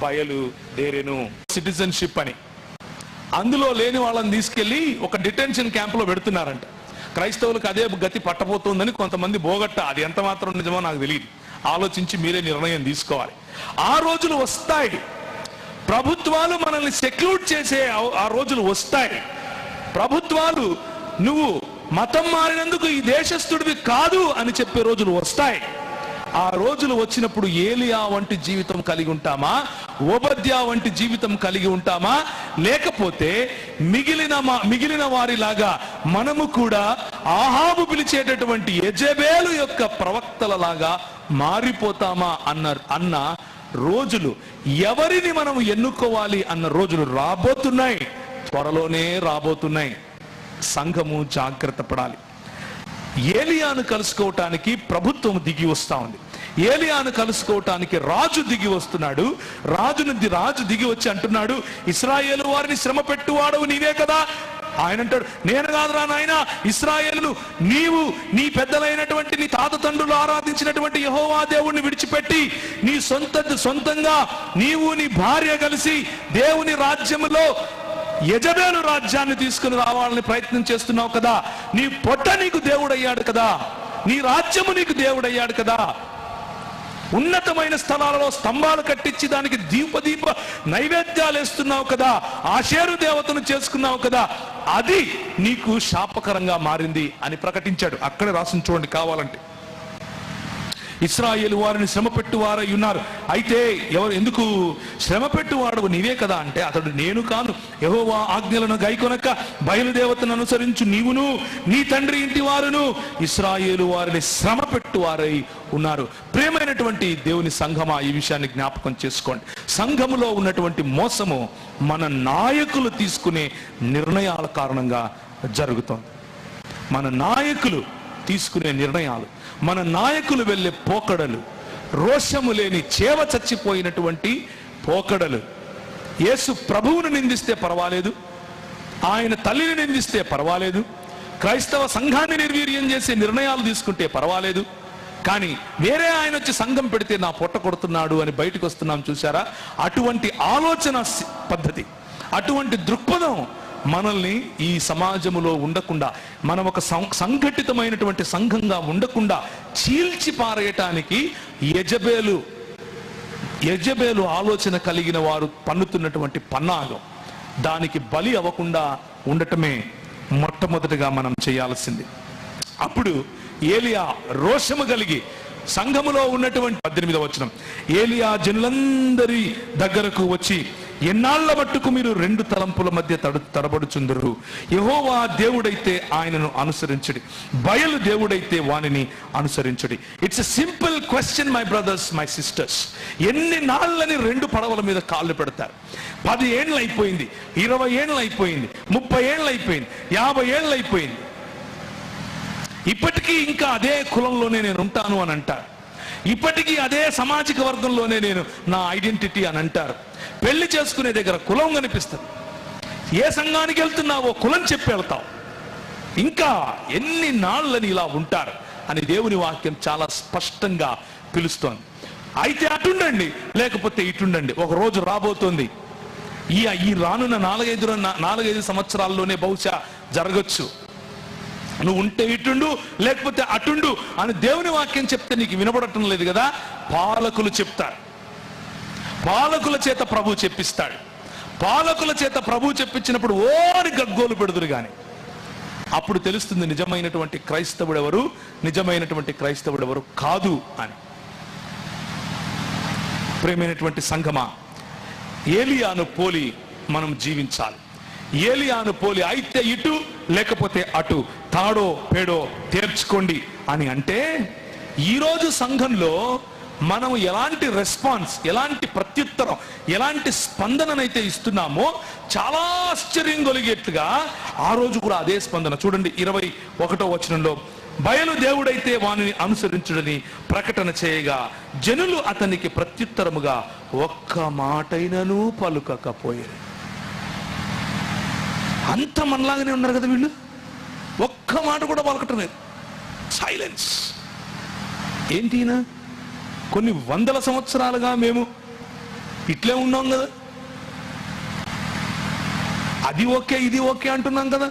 బయలుదేరెను. సిటిజన్షిప్ అని అందులో లేని వాళ్ళని తీసుకెళ్లి ఒక డిటెన్షన్ క్యాంప్ లో పెడుతున్నారంట. క్రైస్తవులకు అదే గతి పట్టబోతోందని కొంతమంది బోగట్ట, అది ఎంత మాత్రం నిజమో నాకు తెలియదు, ఆలోచించి మీరే నిర్ణయం తీసుకోవాలి. ఆ రోజులు వస్తాయి, ప్రభుత్వాలు మనల్ని సెక్యూర్ చేసే ఆ రోజులు వస్తాయి. ప్రభుత్వాలు నువ్వు మతం మారినందుకు ఈ దేశస్థుడివి కాదు అని చెప్పే రోజులు వస్తాయి. ఆ రోజులు వచ్చినప్పుడు ఏలియా వంటి జీవితం కలిగి ఉంటామా, ఓబద్యా వంటి జీవితం కలిగి ఉంటామా, లేకపోతే మిగిలిన వారిలాగా మనము కూడా ఆహాబు పిలిచేటటువంటి యెజబేలు యొక్క ప్రవక్తలలాగా మారిపోతామా అన్న రోజులు, ఎవరిని మనం ఎన్నుకోవాలి అన్న రోజులు రాబోతున్నాయి, త్వరలోనే రాబోతున్నాయి. సంఘము జాగ్రత్త పడాలి. ఏలియాను కలుసుకోవటానికి ప్రభుత్వం దిగి వస్తా ఉంది, ఏలియాను కలుసుకోవటానికి రాజు దిగి వస్తున్నాడు. రాజు దిగి వచ్చి అంటున్నాడు, ఇశ్రాయేలు వారిని శ్రమ పెట్టువాడవు నీవే కదా. ఆయన అంటాడు, నేను కాదురా నాయన, ఇశ్రాయేలు నీవు నీ పెద్దలైనటువంటి నీ తాత తండ్రులు ఆరాధించినటువంటి యెహోవా దేవుణ్ణి విడిచిపెట్టి నీ సొంతంగా నీవు నీ భార్య కలిసి దేవుని రాజ్యములో యెజబెలు రాజ్యాన్ని తీసుకుని రావాలని ప్రయత్నం చేస్తున్నావు కదా, నీ పొట్ట నీకు దేవుడయ్యాడు కదా, నీ రాజ్యము నీకు దేవుడయ్యాడు కదా, ఉన్నతమైన స్థలాలలో స్తంభాలు కట్టించి దానికి దీప నైవేద్యాలు వేస్తున్నావు కదా, ఆషేరు దేవతను చేసుకున్నావు కదా, అది నీకు శాపకరంగా మారింది అని ప్రకటించాడు. అక్కడే రాసిన చూడండి కావాలంటే. ఇశ్రాయేలు వారిని శ్రమ పెట్టువారై ఉన్నారు. అయితే ఎందుకు శ్రమ పెట్టువాడు నీవే కదా అంటే, అతడు నేను కాను, యెహోవా ఆజ్ఞలను గైకొనక బయలుదేవతను అనుసరించు నీవును నీ తండ్రి ఇంటి వారును ఇశ్రాయేలు వారిని శ్రమ పెట్టువారై ఉన్నారు. ప్రియమైనటువంటి దేవుని సంఘమా, ఈ విషయాన్ని జ్ఞాపకం చేసుకోండి. సంఘములో ఉన్నటువంటి మోసము మన నాయకులు తీసుకునే నిర్ణయాల కారణంగా జరుగుతోంది. మన నాయకులు తీసుకునే నిర్ణయాలు, మన నాయకులు వెళ్ళే పోకడలు, రోషము లేని చేవ చచ్చిపోయినటువంటి పోకడలు. యేసు ప్రభువును నిందిస్తే పర్వాలేదు, ఆయన తల్లిని నిందిస్తే పర్వాలేదు, క్రైస్తవ సంఘాన్ని నిర్వీర్యం చేసే నిర్ణయాలు తీసుకుంటే పర్వాలేదు, కానీ వేరే ఆయన వచ్చి సంఘం పెడితే నా పొట్ట కొడుతున్నాడు అని బయటకు వస్తున్నాం చూసారా? అటువంటి ఆలోచన పద్ధతి, అటువంటి దృక్పథం మనల్ని ఈ సమాజములో ఉండకుండా, మనం ఒక సంఘటితమైనటువంటి సంఘంగా ఉండకుండా చీల్చి పారేయటానికి యెజబెలు ఆలోచన కలిగిన వారు పన్నుతున్నటువంటి పన్నాగం. దానికి బలి అవ్వకుండా ఉండటమే మొట్టమొదటిగా మనం చేయాల్సింది. అప్పుడు ఏలియా రోషము కలిగి సంఘములో ఉన్నటువంటి 18వ వచనం, ఏలియా జనులందరి దగ్గరకు వచ్చి, ఎన్నాళ్ల మట్టుకు మీరు 2 తలంపుల మధ్య తడబడుచుందరు? యెహోవా దేవుడైతే ఆయనను అనుసరించుడి, బయలు దేవుడైతే వానిని అనుసరించుడి. It's a simple question my brothers, my sisters. ఎన్ని నాళ్ళని 2 పడవల మీద కాళ్ళు పెడతారు? 10 ఏళ్ళు అయిపోయింది, 20 ఏళ్ళు అయిపోయింది, 30 ఏళ్ళు అయిపోయింది, 50 ఏళ్ళు అయిపోయింది. ఇప్పటికీ ఇంకా అదే కులంలోనే నేను ఉంటాను అని అంటారు, ఇప్పటికీ అదే సామాజిక వర్గంలోనే నేను నా ఐడెంటిటీ అని అంటారు. పెళ్లి చేసుకునే దగ్గర కులం కనిపిస్తుంది, ఏ సంఘానికి వెళ్తున్నావో కులం చెప్పి వెళ్తావు. ఇంకా ఎన్ని నాళ్ళని ఇలా ఉంటారు అని దేవుని వాక్యం చాలా స్పష్టంగా పిలుస్తోంది. అయితే అటుండండి, లేకపోతే ఇటుండండి. ఒక రోజు రాబోతోంది, ఈ రానున్న 4-5 సంవత్సరాల్లోనే బహుశా జరగచ్చు. నువ్వు ఉంటే ఇటుండు, లేకపోతే అటుండు అని దేవుని వాక్యం చెప్తే నీకు వినపడటం లేదు కదా. పాలకులు చెప్తారు, పాలకుల చేత ప్రభు చెప్పిస్తాడు. పాలకుల చేత ప్రభు చెప్పించినప్పుడు ఓరి గగ్గోలు పెడుదురు గాని అప్పుడు తెలుస్తుంది నిజమైనటువంటి క్రైస్తవుడు ఎవరు, నిజమైనటువంటి క్రైస్తవుడు ఎవరు కాదు అని. ప్రియమైనటువంటి సంఘమా, ఏలియాను పోలి మనం జీవించాలి. ఏలియాను పోలి అయితే ఇటు లేకపోతే అటు, తాడో పేడో తేర్చుకోండి అని అంటే, ఈరోజు సంఘంలో మనం ఎలాంటి రెస్పాన్స్, ఎలాంటి ప్రత్యుత్తరం, ఎలాంటి స్పందననైతే ఇస్తున్నామో చాలా ఆశ్చర్యం కలిగేట్లుగా ఆ రోజు కూడా అదే స్పందన. చూడండి 21వ వచనంలో, బయలు దేవుడైతే వానిని అనుసరించుడని ప్రకటన చేయగా జనులు అతనికి ప్రత్యుత్తరముగా ఒక్క మాటైనను పలుకకపోయారు. అంత మనలాగానే ఉన్నారు కదా వీళ్ళు, ఒక్క మాట కూడా పలకటం లేదు, సైలెన్స్. ఏంటినా కొన్ని 100 సంవత్సరాలుగా మేము ఇట్లే ఉన్నాం కదా, అది ఓకే ఇది ఓకే అంటున్నాం కదా,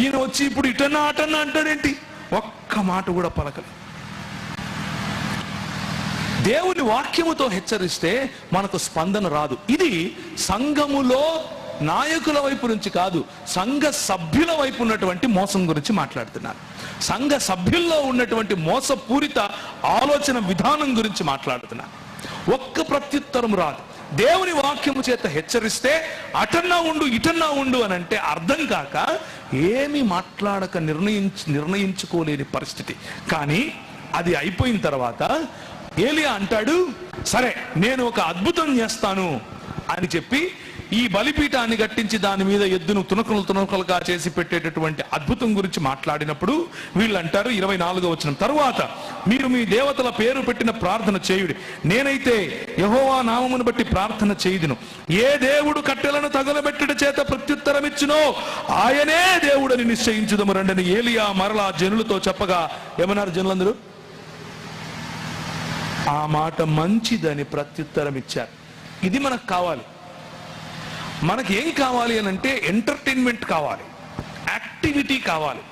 ఈయన వచ్చి ఇప్పుడు ఇటన్నా అటన్నా అంటాడేంటి? ఒక్క మాట కూడా పలకలేదు. దేవుని వాక్యముతో హెచ్చరిస్తే మనకు స్పందన రాదు. ఇది సంఘములో నాయకుల వైపు నుంచి కాదు, సంఘ సభ్యుల వైపు ఉన్నటువంటి మోసం గురించి మాట్లాడుతున్నారు. సంఘ సభ్యుల్లో ఉన్నటువంటి మోసపూరిత ఆలోచన విధానం గురించి మాట్లాడుతున్నారు. ఒక్క ప్రత్యుత్తరం రాదు. దేవుని వాక్యము చేత హెచ్చరిస్తే అటన్నా ఉండు ఇటన్నా ఉండు అని అంటే అర్థం కాక ఏమి మాట్లాడక నిర్ణయించుకోలేని పరిస్థితి. కానీ అది అయిపోయిన తర్వాత ఏలియా అంటాడు, సరే నేను ఒక అద్భుతం చేస్తాను అని చెప్పి ఈ బలిపీఠాన్ని కట్టించి దాని మీద ఎద్దును తునకలుగా చేసి పెట్టేటటువంటి అద్భుతం గురించి మాట్లాడినప్పుడు వీళ్ళు అంటారు 24వ వచనం, తరువాత మీరు మీ దేవతల పేరు పెట్టిన ప్రార్థన చేయుడి, నేనైతే యెహోవా నామమును బట్టి ప్రార్థన చేయుదును. ఏ దేవుడు కట్టెలను తగలబెట్టుట చేత ప్రత్యుత్తరం ఇచ్చునో ఆయనే దేవుడని నిశ్చయించుదము రండని ఏలియా మరలా జనులతో చెప్పగా ఏమన్నారు జనులందరూ? ఆ మాట మంచిదని ప్రత్యుత్తరం ఇచ్చారు. ఇది మనకు కావాలి. మనకి ఏం కావాలి అని అంటే ఎంటర్టైన్మెంట్ కావాలి, యాక్టివిటీ కావాలి.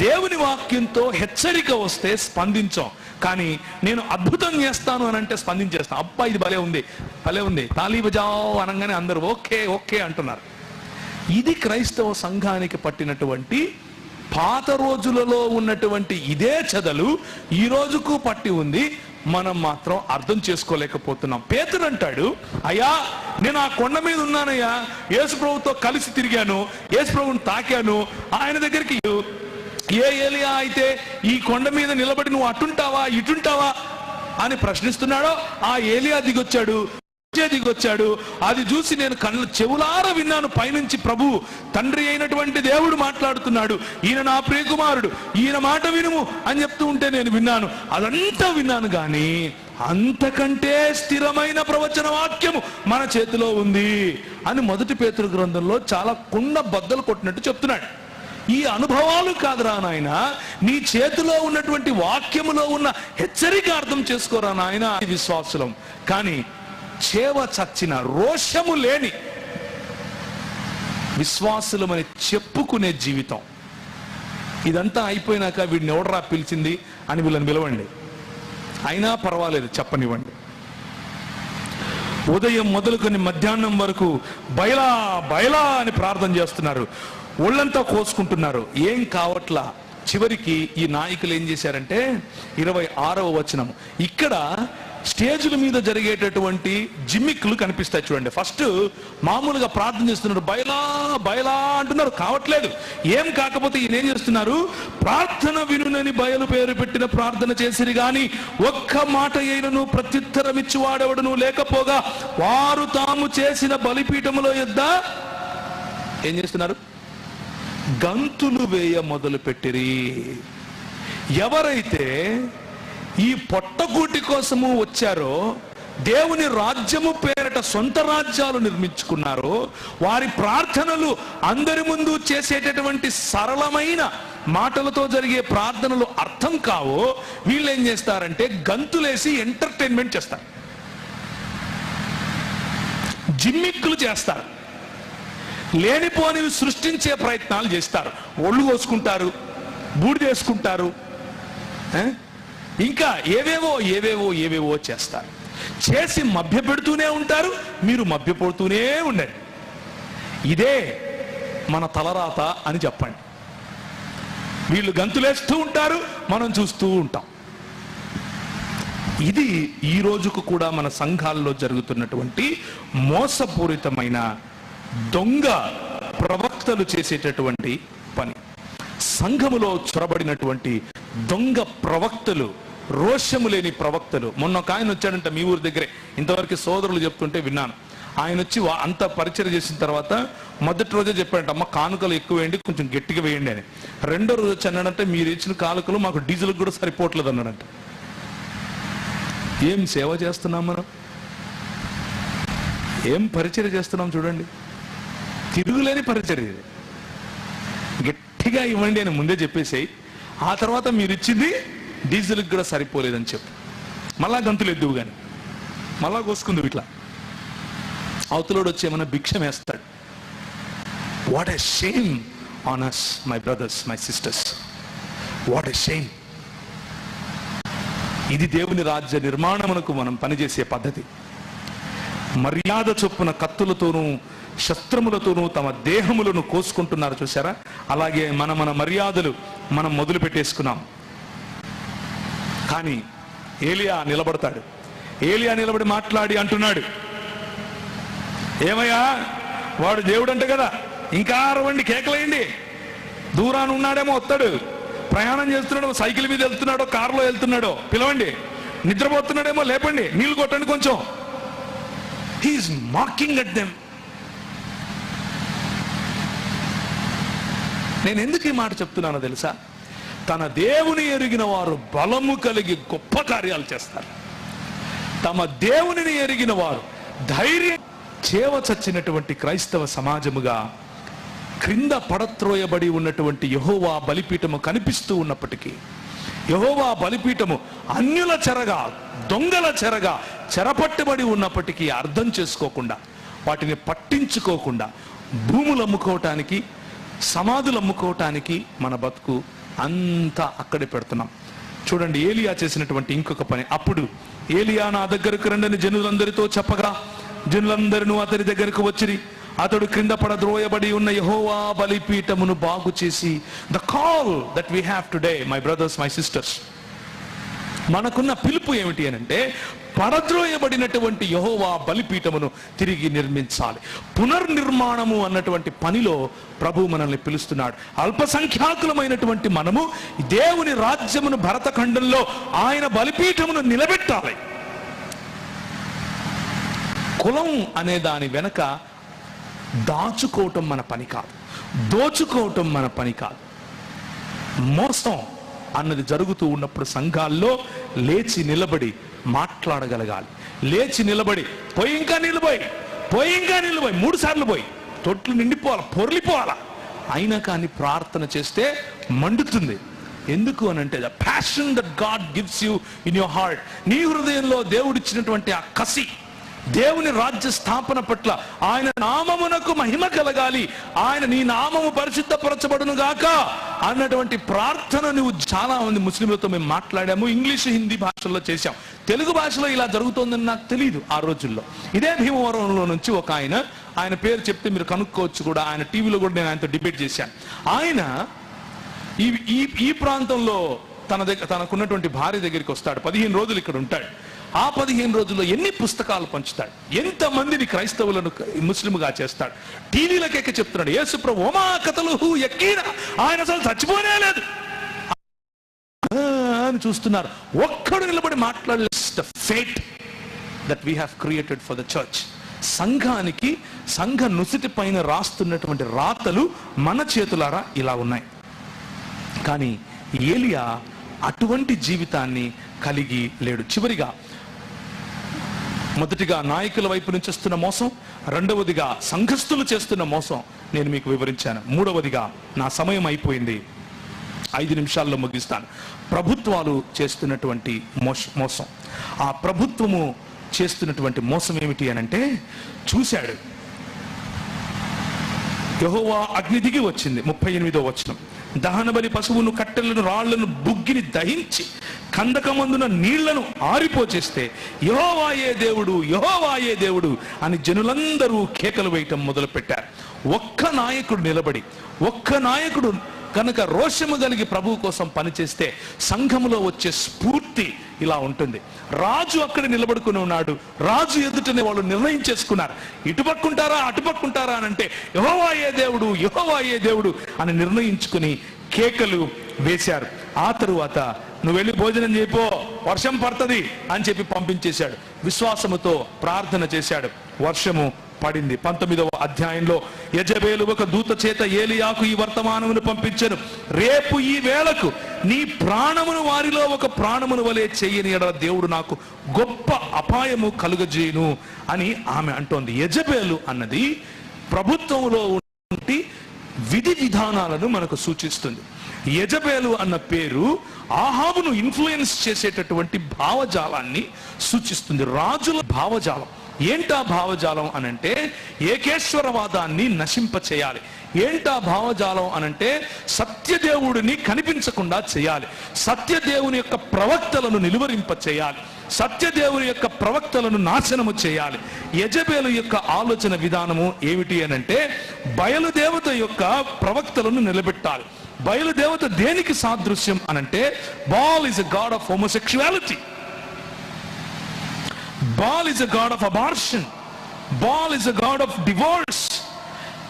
దేవుని వాక్యంతో హెచ్చరిక వస్తే స్పందించాం, కానీ నేను అద్భుతం చేస్తాను అని అంటే స్పందించేస్తాం. అబ్బా ఇది భలే ఉంది, భలే ఉంది, తాళీ బజావ్ అనగానే అందరూ ఓకే ఓకే అంటున్నారు. ఇది క్రైస్తవ సంఘానికి పట్టినటువంటి, పాత రోజులలో ఉన్నటువంటి ఇదే చెదలు ఈ రోజుకు పట్టి ఉంది. మనం మాత్రం అర్థం చేసుకోలేకపోతున్నాం. పేతురు అంటాడు, అయ్యా నేను ఆ కొండ మీద ఉన్నానయ్యా, యేసు ప్రభుతో కలిసి తిరిగాను, యేసు ప్రభుని తాకాను, ఆయన దగ్గరికి ఏ ఏలియా అయితే ఈ కొండ మీద నిలబడి నువ్వు అటుంటావా ఇటుంటావా అని ప్రశ్నిస్తున్నాడో ఆ ఏలియా దిగొచ్చాడు, దిగొచ్చాడు. అది చూసి నేను చెవులార విన్నాను, పైనుంచి ప్రభు తండ్రి అయినటువంటి దేవుడు మాట్లాడుతున్నాడు, ఈయన నా ప్రియకుమారుడు, ఈయన మాట వినుము అని చెప్తూ ఉంటే నేను విన్నాను. అదంతా విన్నాను, కానీ అంతకంటే స్థిరమైన ప్రవచన వాక్యము మన చేతిలో ఉంది అని మొదటి పేతురు గ్రంథంలో చాలా కుండ బద్దలు కొట్టినట్టు చెప్తున్నాడు. ఈ అనుభవాలు కాదురా నాయన, నీ చేతిలో ఉన్నటువంటి వాక్యములో ఉన్న హెచ్చరిక అర్థం చేసుకోరా నాయన విశ్వాసులం. కానీ చేవ చచ్చిన రోషము లేని విశ్వాసులమని చెప్పుకునే జీవితం. ఇదంతా అయిపోయినాక వీడిని ఎవడరా పిలిచింది అని వీళ్ళని పిలవండి, అయినా పర్వాలేదు చెప్పనివ్వండి. ఉదయం మొదలుకొని మధ్యాహ్నం వరకు బయలా బయలా అని ప్రార్థన చేస్తున్నారు, ఒళ్ళంతా కోసుకుంటున్నారు, ఏం కావట్లా. చివరికి ఈ నాయకులు ఏం చేశారంటే 26వ వచనం, ఇక్కడ స్టేజ్ల మీద జరిగేటటువంటి జిమ్మిక్లు కనిపిస్తాయి చూడండి. ఫస్ట్ మామూలుగా ప్రార్థన చేస్తున్నారు, బయలా బయలా అంటున్నారు, కావట్లేదు. ఏం కాకపోతే ఈయన ఏం చేస్తున్నారు, ప్రార్థన వినునని బయలు పేరు పెట్టిన ప్రార్థన చేసిరి గాని ఒక్క మాట అయినను ప్రత్యుత్తరం ఇచ్చి వాడెవడను లేకపోగా వారు తాము చేసిన బలిపీఠములో యొద్ద ఏం చేస్తున్నారు, గంతులు వేయ మొదలు పెట్టిరి. ఎవరైతే ఈ పొట్టగూటి కోసము వచ్చారో, దేవుని రాజ్యము పేరట సొంత రాజ్యాలు నిర్మించుకున్నారో, వారి ప్రార్థనలు అందరి ముందు చేసేటటువంటి సరళమైన మాటలతో జరిగే ప్రార్థనలు అర్థం కావో, వీళ్ళు ఏం చేస్తారంటే గంతులేసి ఎంటర్టైన్మెంట్ చేస్తారు, జిమ్మిక్కులు చేస్తారు, లేనిపోనివి సృష్టించే ప్రయత్నాలు చేస్తారు, ఒళ్ళు కోసుకుంటారు, బూడిదేసుకుంటారు, ఇంకా ఏవేవో ఏవేవో ఏవేవో చేస్తారు. చేసి మభ్య పెడుతూనే ఉంటారు, మీరు మభ్యపడుతూనే ఉండండి. ఇదే మన తలరాత అని చెప్పండి. వీళ్ళు గంతులేస్తూ ఉంటారు, మనం చూస్తూ ఉంటాం. ఇది ఈ రోజుకు కూడా మన సంఘాల్లో జరుగుతున్నటువంటి మోసపూరితమైన దొంగ ప్రవక్తలు చేసేటటువంటి పని. సంఘములో చొరబడినటువంటి దొంగ ప్రవక్తలు, రోషము లేని ప్రవక్తలు. మొన్న ఒక ఆయన వచ్చాడంట మీ ఊరి దగ్గరే, ఇంతవరకు సోదరులు చెప్తుంటే విన్నాను. ఆయన వచ్చి అంత పరిచయం చేసిన తర్వాత మొదటి రోజే చెప్పాడంట, అమ్మ కానుకలు ఎక్కువ వేయండి, కొంచెం గట్టిగా వేయండి అని. రెండో రోజు వచ్చి అన్నాడంటే, మీరు ఇచ్చిన కానుకలు మాకు డీజిల్ కూడా సరిపోవట్లేదు అన్నాడంట. ఏం సేవ చేస్తున్నాం మనం, ఏం పరిచయం చేస్తున్నాం చూడండి. తిరుగులేని పరిచర్య. గట్టిగా ఇవ్వండి అని ముందే చెప్పేసాయి, ఆ తర్వాత మీరు ఇచ్చింది డీజిల్కి కూడా సరిపోలేదని చెప్పు, మళ్ళా గంతులు ఎద్దువు కానీ మళ్ళా కోసుకుందు. ఇట్లా అవతలోడు వచ్చి ఏమన్నా భిక్షం వేస్తాడు. What a shame on us, my brothers, my sisters, what a shame. ఇది దేవుని రాజ్య నిర్మాణమునకు మనం పనిచేసే పద్ధతి. మర్యాద చొప్పున కత్తులతోనూ శస్త్రములతోనూ తమ దేహములను కోసుకుంటున్నారు చూసారా. అలాగే మన మర్యాదలు మనం మొదలు పెట్టేసుకున్నాం. కానీ ఏలియా నిలబడతాడు. ఏలియా నిలబడి మాట్లాడి అంటున్నాడు, ఏమయ్యా వాడు దేవుడు అంట కదా, ఇంకా అరవండి, కేకలేయండి. దూరాన ఉన్నాడేమో వస్తాడు, ప్రయాణం చేస్తున్నాడో, సైకిల్ మీద వెళ్తున్నాడో, కారులో వెళ్తున్నాడో పిలవండి, నిద్రపోతున్నాడేమో లేపండి, నీళ్లు కొట్టండి కొంచెం. He's mocking at them. నేను ఎందుకు ఈ మాట చెప్తున్నానో తెలుసా, తన దేవుని ఎరిగిన వారు బలము కలిగి గొప్ప కార్యాలు చేస్తారు. తమ దేవునిని ఎరిగిన వారు ధైర్యం. చేవ చచ్చినటువంటి క్రైస్తవ సమాజముగా క్రింద పడత్రోయబడి ఉన్నటువంటి యెహోవా బలిపీఠము కనిపిస్తూ ఉన్నప్పటికీ, యెహోవా బలిపీఠము అన్యుల చెరగా, దొంగల చెరగా చెరపట్టబడి ఉన్నప్పటికీ అర్థం చేసుకోకుండా వాటిని పట్టించుకోకుండా భూములు అమ్ముకోవటానికి, సమాధులు అమ్ముకోవటానికి మన బతుకు అంతా అక్కడే పెడుతున్నాం. చూడండి ఏలియా చేసినటువంటి ఇంకొక పని. అప్పుడు ఏలియా నా దగ్గరకు రండని జనులందరితో చెప్పగా జనులందరూ అతని దగ్గరకు వచ్చిరి. అతడు క్రింద పడద్రోయబడి ఉన్న యెహోవా బలిపీఠమును బాగు చేసి, the call that we have today my brothers, my sisters, మనకున్న పిలుపు ఏమిటి అని అంటే పడద్రోయబడినటువంటి యెహోవా బలిపీఠమును తిరిగి నిర్మించాలి. పునర్నిర్మాణము అన్నటువంటి పనిలో ప్రభు మనల్ని పిలుస్తున్నాడు. అల్పసంఖ్యాకులమైనటువంటి మనము దేవుని రాజ్యమును భరతఖండంలో ఆయన బలిపీఠమును నిలబెట్టాలి. కులం అనే దాని వెనక దాచుకోవటం మన పని కాదు, దోచుకోవటం మన పని కాదు. మోసం అన్నది జరుగుతూ ఉన్నప్పుడు సంఘాల్లో లేచి నిలబడి మాట్లాడగలగాలి. లేచి నిలబడి పోయి ఇంకా నిలబోయి 3 సార్లు పోయి తొట్లు నిండిపోవాలా, పొర్లిపోవాలా, అయినా కానీ ప్రార్థన చేస్తే మండుతుంది. ఎందుకు అని అంటే the passion that God gives you in your heart. నీ హృదయంలో దేవుడిచ్చినటువంటి ఆ కసి, దేవుని రాజ్య స్థాపన పట్ల ఆయన నామమునకు మహిమ కలగాలి, ఆయన నీ నామము పరిశుద్ధపరచబడును గాక అన్నటువంటి ప్రార్థన నువ్వు చాలా మంది ముస్లింలతో మేము మాట్లాడాము. ఇంగ్లీష్, హిందీ భాషల్లో చేశాం. తెలుగు భాషలో ఇలా జరుగుతోందని నాకు తెలియదు ఆ రోజుల్లో. ఇదే భీమవరంలో నుంచి ఒక ఆయన పేరు చెప్తే మీరు కనుక్కోవచ్చు కూడా, ఆయన టీవీలో కూడా నేను ఆయనతో డిబేట్ చేశాను. ఆయన ఈ ప్రాంతంలో తనకున్నటువంటి భార్య దగ్గరికి వస్తాడు. 15 రోజులు ఇక్కడ ఉంటాడు. ఆ 15 రోజుల్లో ఎన్ని పుస్తకాలు పంచుతాడు, ఎంతమందిని క్రైస్తవులను ముస్లింగా చేస్తాడు. టీవీలకెక్క చెప్తున్నాడు యేసు ప్రభు ఒమా కతలుహు యకీనా, ఆయన అసలు చచ్చిపోనే లేదు అని చూస్తున్నారు. ఒక్కడు నిలబడి మాట్లాడలేదు. The fate that we have created for the church. సంఘానికి, సంఘ నుసిటి పైన రాస్తున్నటువంటి రాతలు మన చేతులారా ఇలా ఉన్నాయి. కానీ ఏలియా అటువంటి జీవితాన్ని కలిగి లేడు. చివరిగా, మొదటిగా నాయకుల వైపు నుంచి వస్తున్న మోసం, రెండవదిగా సంఘస్థులు చేస్తున్న మోసం నేను మీకు వివరించాను. మూడవదిగా, నా సమయం అయిపోయింది, 5 నిమిషాల్లో ముగిస్తాను, ప్రభుత్వాలు చేస్తున్నటువంటి మోసం. ఆ ప్రభుత్వము చేస్తున్నటువంటి మోసం ఏమిటి అని అంటే, చూశాడు యెహోవా అగ్ని దిగి వచ్చింది. 38వ వచనం, దహన బలి పశువును, కట్టెలను, రాళ్లను, బుగ్గిని దహించి కందకమందున నీళ్లను ఆరిపోచేస్తే యెహోవాయే దేవుడు, యెహోవాయే దేవుడు అని జనులందరూ కేకలు వేయటం మొదలు పెట్టారు. ఒక్క నాయకుడు నిలబడి, ఒక్క నాయకుడు కనుక రోషము కలిగి ప్రభువు కోసం పనిచేస్తే సంఘములో వచ్చే స్ఫూర్తి ఇలా ఉంటుంది. రాజు అక్కడ నిలబడుకుని ఉన్నాడు. రాజు ఎదుటనే వాళ్ళు నిర్ణయం చేసుకున్నారు, ఇటుపక్కుంటారా అటుపక్కుంటారా అని అంటే యెహోవాయే దేవుడు, యెహోవాయే దేవుడు అని నిర్ణయించుకుని కేకలు వేశారు. ఆ తరువాత నువ్వు వెళ్ళి భోజనం చేయిపో, వర్షం పడుతుంది అని చెప్పి పంపించేశాడు. విశ్వాసముతో ప్రార్థన చేశాడు, వర్షము పడింది. 19వ అధ్యాయంలో యెజబేలు ఒక దూత చేత ఏలియాకు ఈ వర్తమానమును పంపించెను, రేపు ఈ వేళకు నీ ప్రాణమును వారిలో ఒక ప్రాణమును వలె చెయ్యని ఎడల దేవుడు నాకు గొప్ప అపాయము కలుగజేయును అని ఆమె అంటోంది. యెజబేలు అన్నది ప్రభుత్వంలో ఉండి విధి విధానాలను మనకు సూచిస్తుంది. యెజబేలు అన్న పేరు ఆహాబును ఇన్ఫ్లుయెన్స్ చేసేటటువంటి భావజాలాన్ని సూచిస్తుంది, రాజుల భావజాలం. ఏంటా భావజాలం అనంటే ఏకేశ్వరవాదాన్ని నశింప చేయాలి. ఏంటా భావజాలం అనంటే సత్యదేవుడిని కనిపించకుండా చేయాలి, సత్యదేవుని యొక్క ప్రవక్తలను నిలువరింప చేయాలి, సత్యదేవుని యొక్క ప్రవక్తలను నాశనము చేయాలి. యెజబేలు యొక్క ఆలోచన విధానము ఏమిటి అనంటే బయలుదేవత యొక్క ప్రవక్తలను నిలబెట్టాలి. బయలుదేవత దేనికి సాదృశ్యం అనంటే ball is a God of homosexuality, Baal is a god of abortion. Baal is a god of divorce.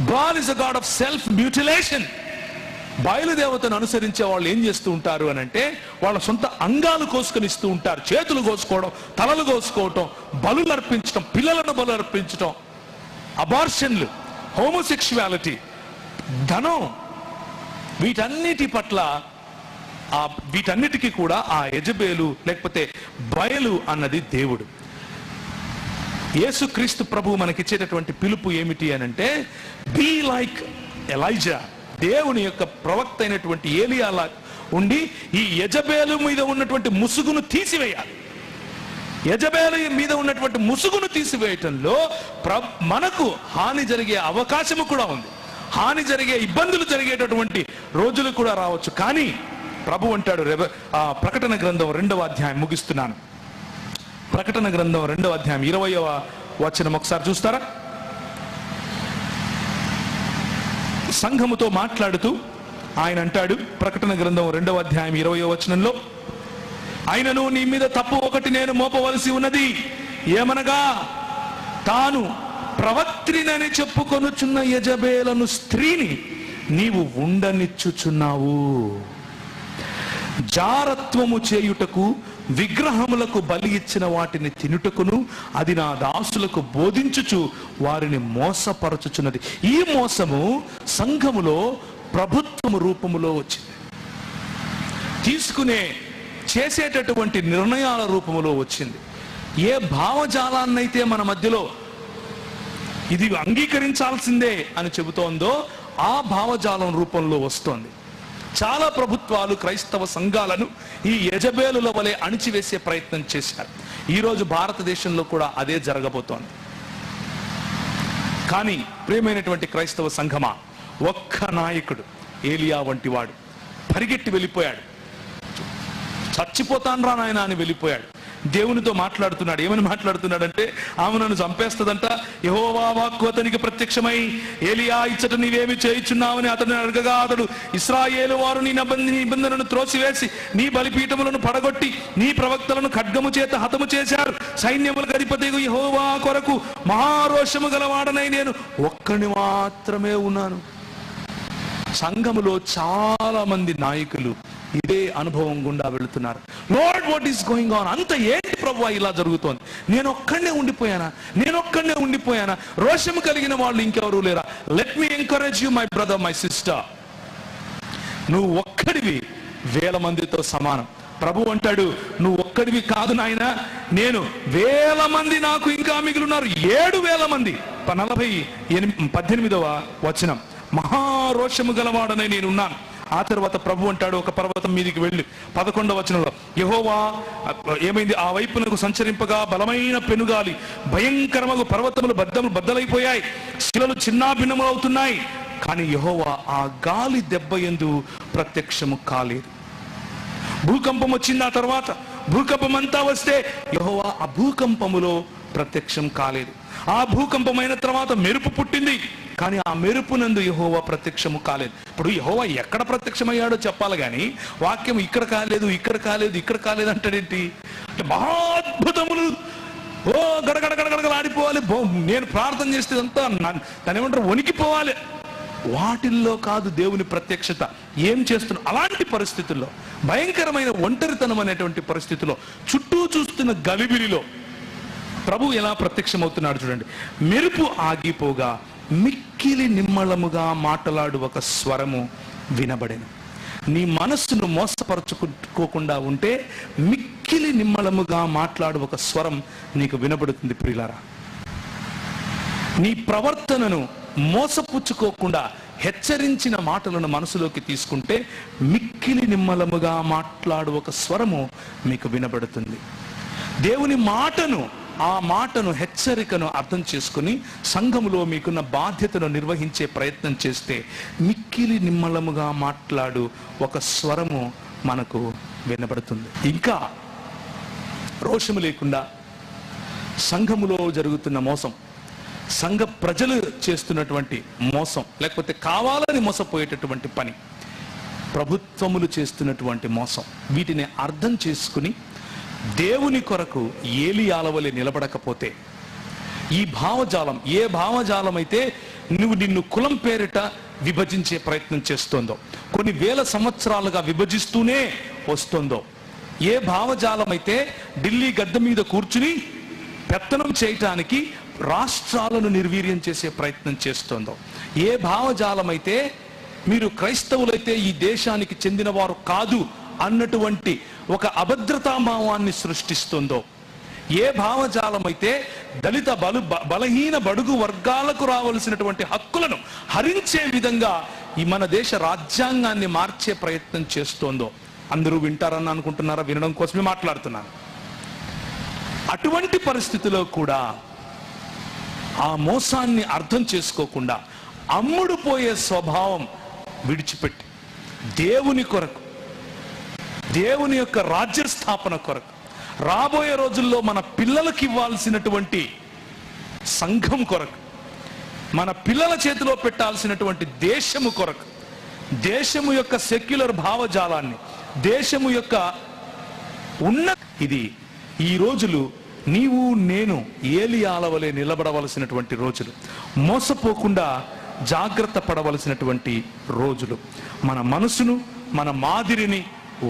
Baal is a god of self-mutilation. బయలుదేవతను అనుసరించే వాళ్ళు ఏం చేస్తూ ఉంటారు అని అంటే వాళ్ళ సొంత అంగాలు కోసుకొని ఇస్తూ ఉంటారు. చేతులు కోసుకోవడం, తలలు కోసుకోవటం, బలు అర్పించడం, పిల్లలను బలు అర్పించడం, అబార్షన్లు, హోమోసెక్షువాలిటీ, ధనం, వీటన్నిటి పట్ల వీటన్నిటికీ కూడా ఆ యెజబేలు లేకపోతే బయలు అన్నది దేవుడు. యేసుక్రీస్తు ప్రభు మనకిచ్చేటటువంటి పిలుపు ఏమిటి అని అంటే బీ లైక్ ఎలైజా, దేవుని యొక్క ప్రవక్త అయినటువంటి ఏలియాలా ఉండి ఈ యెజబేలు మీద ఉన్నటువంటి ముసుగును తీసివేయాలి. యెజబెలు మీద ఉన్నటువంటి ముసుగును తీసివేయటంలో మనకు హాని జరిగే అవకాశము కూడా ఉంది. హాని జరిగే, ఇబ్బందులు జరిగేటటువంటి రోజులు కూడా రావచ్చు. కానీ ప్రభు అంటాడు, ప్రకటన గ్రంథం 2వ అధ్యాయం, ముగిస్తున్నాను. ప్రకటన గ్రంథం 2వ అధ్యాయం 20వ వచనం ఒకసారి చూస్తారా? సంఘముతో మాట్లాడుతూ ఆయన అంటాడు, ప్రకటన గ్రంథం 2వ అధ్యాయం 20వ వచనంలో, ఆయనను నీ మీద తప్పు ఒకటి నేను మోపవలసి ఉన్నది, ఏమనగా తాను ప్రవక్త్రినని చెప్పుకొనుచున్న యెజబెలను స్త్రీని నీవు ఉండనిచ్చుచున్నావు. జారత్వము చేయుటకు, విగ్రహములకు బలి ఇచ్చిన వాటిని తినుటకును అది నా దాసులకు బోధించుచు వారిని మోసపరచుచున్నది. ఈ మోసము సంఘములో ప్రభుత్వము రూపములో వచ్చింది, చేసేటటువంటి నిర్ణయాల రూపములో వచ్చింది. ఏ భావజాలాన్నైతే మన మధ్యలో ఇది అంగీకరించాల్సిందే అని చెబుతోందో ఆ భావజాలం రూపంలో వస్తోంది. చాలా ప్రభుత్వాలు క్రైస్తవ సంఘాలను ఈ యెజబెలుల వలె అణిచివేసే ప్రయత్నం చేశారు. ఈరోజు భారతదేశంలో కూడా అదే జరగబోతోంది. కానీ ప్రియమైనటువంటి క్రైస్తవ సంఘమా, ఒక్క నాయకుడు ఏలియా వంటి వాడు పరిగెట్టి వెళ్ళిపోయాడు. చచ్చిపోతాను రా నాయన అని వెళ్ళిపోయాడు. దేవునితో మాట్లాడుతున్నాడు. ఏమని మాట్లాడుతున్నాడంటే, ఆమె నన్ను చంపేస్తుందంట. యెహోవా వాక్కు అతనికి ప్రత్యక్షమై, ఏలియా ఇచ్చట నీవేమి చేయుచున్నావని అతన్ని అడగగా, అతడు ఇశ్రాయేలు వారు నీ నిబంధనను త్రోసివేసి నీ బలిపీఠములను పడగొట్టి నీ ప్రవక్తలను ఖడ్గము చేత హతము చేశారు. సైన్యములకు అధిపతియగు యెహోవా కొరకు మహారోషము గలవాడనై నేను ఒక్కని మాత్రమే ఉన్నాను. సంఘములో చాలా మంది నాయకులు ఇదే అనుభవం గుండా వెళుతున్నారు. Lord, what is going on? అంత ఏంటి ప్రభువా ఇలా జరుగుతోంది? నేను ఒక్కడే ఉండిపోయానా? రోషము కలిగిన వాళ్ళు ఇంకెవరూ లేరా? Let me encourage you my brother, my sister. నువ్వు ఒక్కడివి 1000 మందితో సమానం. ప్రభు అంటాడు, నువ్వు ఒక్కడివి కాదు నాయన, నేను 1000 మంది నాకు ఇంకా మిగిలిన్నారు. 7000 మంది. 18వ వచనం, మహారోషము గలవాడనై నేనున్నాను. ఆ తర్వాత ప్రభు అంటాడు, ఒక పర్వతం మీదికి వెళ్ళి 11వ వచనంలో, యెహోవా ఏమైంది? ఆ వైపునకు సంచరింపగా బలమైన పెనుగాలి, భయంకరమగు పర్వతములు బద్దలైపోయాయి, శిలలు చిన్నాభిన్నములవుతున్నాయి. కానీ యెహోవా ఆ గాలి దెబ్బ యందు ప్రత్యక్షము కాలేదు. భూకంపం వచ్చింది. ఆ తర్వాత భూకంపం అంతా వస్తే యెహోవా ఆ భూకంపములో ప్రత్యక్షం కాలేదు. ఆ భూకంపమైన తర్వాత మెరుపు పుట్టింది, కానీ ఆ మెరుపునందు యెహోవా ప్రత్యక్షము కాలేదు. ఇప్పుడు యెహోవా ఎక్కడ ప్రత్యక్షమయ్యాడో చెప్పాలి కానీ వాక్యం ఇక్కడ కాలేదు అంటాడేంటి? అంటే మహాద్భుతములు గడగడగడగడగలు ఆడిపోవాలి. నేను ప్రార్థన చేస్తే అంతా దాని ఏమంటారు, వణికిపోవాలి. వాటిల్లో కాదు దేవుని ప్రత్యక్షత. ఏం చేస్తున్నా అలాంటి పరిస్థితుల్లో, భయంకరమైన ఒంటరితనం అనేటువంటి పరిస్థితిలో, చుట్టూ చూస్తున్న గలిబిలిలో ప్రభు ఎలా ప్రత్యక్షమవుతున్నాడు చూడండి. మెరుపు ఆగిపోగా మిక్కిలి నిమ్మళముగా మాట్లాడు ఒక స్వరము వినబడెను. నీ మనస్సును మోసపరచుకోకుండా ఉంటే మిక్కిలి నిమ్మళముగా మాట్లాడు ఒక స్వరం నీకు వినబడుతుంది. ప్రియులారా, నీ ప్రవర్తనను మోసపుచ్చుకోకుండా హెచ్చరించిన మాటలను మనసులోకి తీసుకుంటే మిక్కిలి నిమ్మలముగా మాట్లాడు ఒక స్వరము మీకు వినబడుతుంది. దేవుని మాటను, ఆ మాటను, హెచ్చరికను అర్థం చేసుకుని సంఘములో మీకున్న బాధ్యతను నిర్వహించే ప్రయత్నం చేస్తే మిక్కిలి నిమ్మలముగా మాట్లాడు ఒక స్వరము మనకు వినబడుతుంది. ఇంకా రోషము లేకుండా సంఘములో జరుగుతున్న మోసం, సంఘ ప్రజలు చేస్తున్నటువంటి మోసం, లేకపోతే కావాలని మోసపోయేటటువంటి పని, ప్రభుత్వములు చేస్తున్నటువంటి మోసం, వీటిని అర్థం చేసుకుని దేవుని కొరకు ఏలియాల వలె నిలబడకపోతే, ఈ భావజాలం, ఏ భావజాలం అయితే నిన్ను కులం పేరిట విభజించే ప్రయత్నం చేస్తోందో, కొన్ని వేల సంవత్సరాలుగా విభజిస్తూనే వస్తుందో, ఏ భావజాలం అయితే ఢిల్లీ గద్దె మీద కూర్చుని పెత్తనం చేయటానికి రాష్ట్రాలను నిర్వీర్యం చేసే ప్రయత్నం చేస్తోందో, ఏ భావజాలం అయితే మీరు క్రైస్తవులైతే ఈ దేశానికి చెందిన వారు కాదు అన్నటువంటి ఒక అభద్రతాభావాన్ని సృష్టిస్తుందో, ఏ భావజాలం అయితే దళిత బలహీన బడుగు వర్గాలకు రావాల్సినటువంటి హక్కులను హరించే విధంగా ఈ మన దేశ రాజ్యాంగాన్ని మార్చే ప్రయత్నం చేస్తోందో, అందరూ వింటారని అనుకుంటున్నారా? వినడం కోసమే మాట్లాడుతున్నాను. అటువంటి పరిస్థితిలో కూడా ఆ మోసాన్ని అర్థం చేసుకోకుండా అమ్ముడు పోయే స్వభావం విడిచిపెట్టి దేవుని కొరకు, దేవుని యొక్క రాజ్య స్థాపన కొరకు, రాబోయే రోజుల్లో మన పిల్లలకి ఇవ్వాల్సినటువంటి సంఘం కొరకు, మన పిల్లల చేతిలో పెట్టాల్సినటువంటి దేశము కొరకు, దేశము యొక్క సెక్యులర్ భావజాలాన్ని, దేశము యొక్క ఇది ఈ రోజులు నీవు నేను ఏలియాల వలె నిలబడవలసినటువంటి రోజులు, మోసపోకుండా జాగ్రత్త పడవలసినటువంటి రోజులు. మన మనసును, మన మాదిరిని,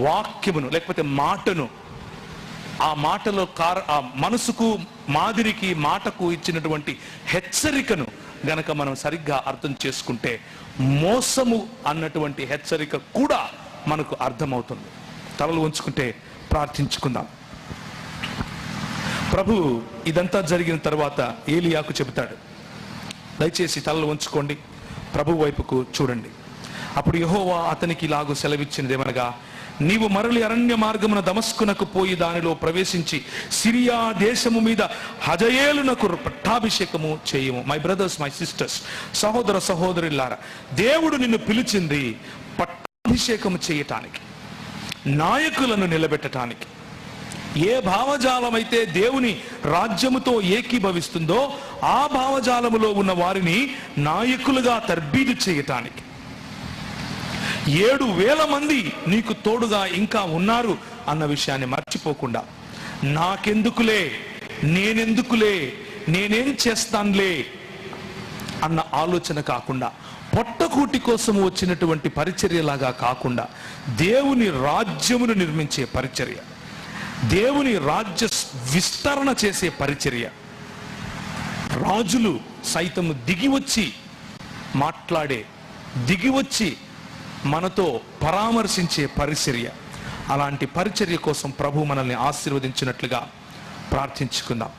వాక్యమును లేకపోతే మాటను, ఆ మాటలో ఆ మనసుకు, మాదిరికి, మాటకు ఇచ్చినటువంటి హెచ్చరికను గనక మనం సరిగ్గా అర్థం చేసుకుంటే మోసము అన్నటువంటి హెచ్చరిక కూడా మనకు అర్థమవుతుంది. తలలు ఉంచుకుంటే ప్రార్థించుకుందాం. ప్రభు ఇదంతా జరిగిన తర్వాత ఏలియాకు చెబుతాడు, దయచేసి తలలు ఉంచుకోండి, ప్రభు వైపుకు చూడండి. అప్పుడు యెహోవా అతనికి ఇలాగు సెలవిచ్చినదేమనగా, నీవు మరలి అరణ్య మార్గమున దమస్కునకు పోయి దానిలో ప్రవేశించి సిరియా దేశము మీద హజయేలునకు పట్టాభిషేకము చేయము. మై బ్రదర్స్, మై సిస్టర్స్, సహోదర సహోదరులారా, దేవుడు నిన్ను పిలిచింది పట్టాభిషేకము చేయటానికి, నాయకులను నిలబెట్టడానికి. ఏ భావజాలం అయితే దేవుని రాజ్యముతో ఏకీభవిస్తుందో ఆ భావజాలములో ఉన్న వారిని నాయకులుగా తర్బీదు చేయటానికి. 7,000 మంది నీకు తోడుగా ఇంకా ఉన్నారు అన్న విషయాన్ని మర్చిపోకుండా, నాకెందుకులే, నేనెందుకులే, నేనేం చేస్తానులే అన్న ఆలోచన కాకుండా, పొట్టకూటి కోసం వచ్చినటువంటి పరిచర్యలాగా కాకుండా, దేవుని రాజ్యమును నిర్మించే పరిచర్య, దేవుని రాజ్య విస్తరణ చేసే పరిచర్య, రాజులు సైతము దిగివచ్చి మాట్లాడే, దిగివచ్చి మనతో పరామర్శించే పరిచర్య, అలాంటి పరిచర్య కోసం ప్రభు మనల్ని ఆశీర్వదించినట్లుగా ప్రార్థించుకుందాం.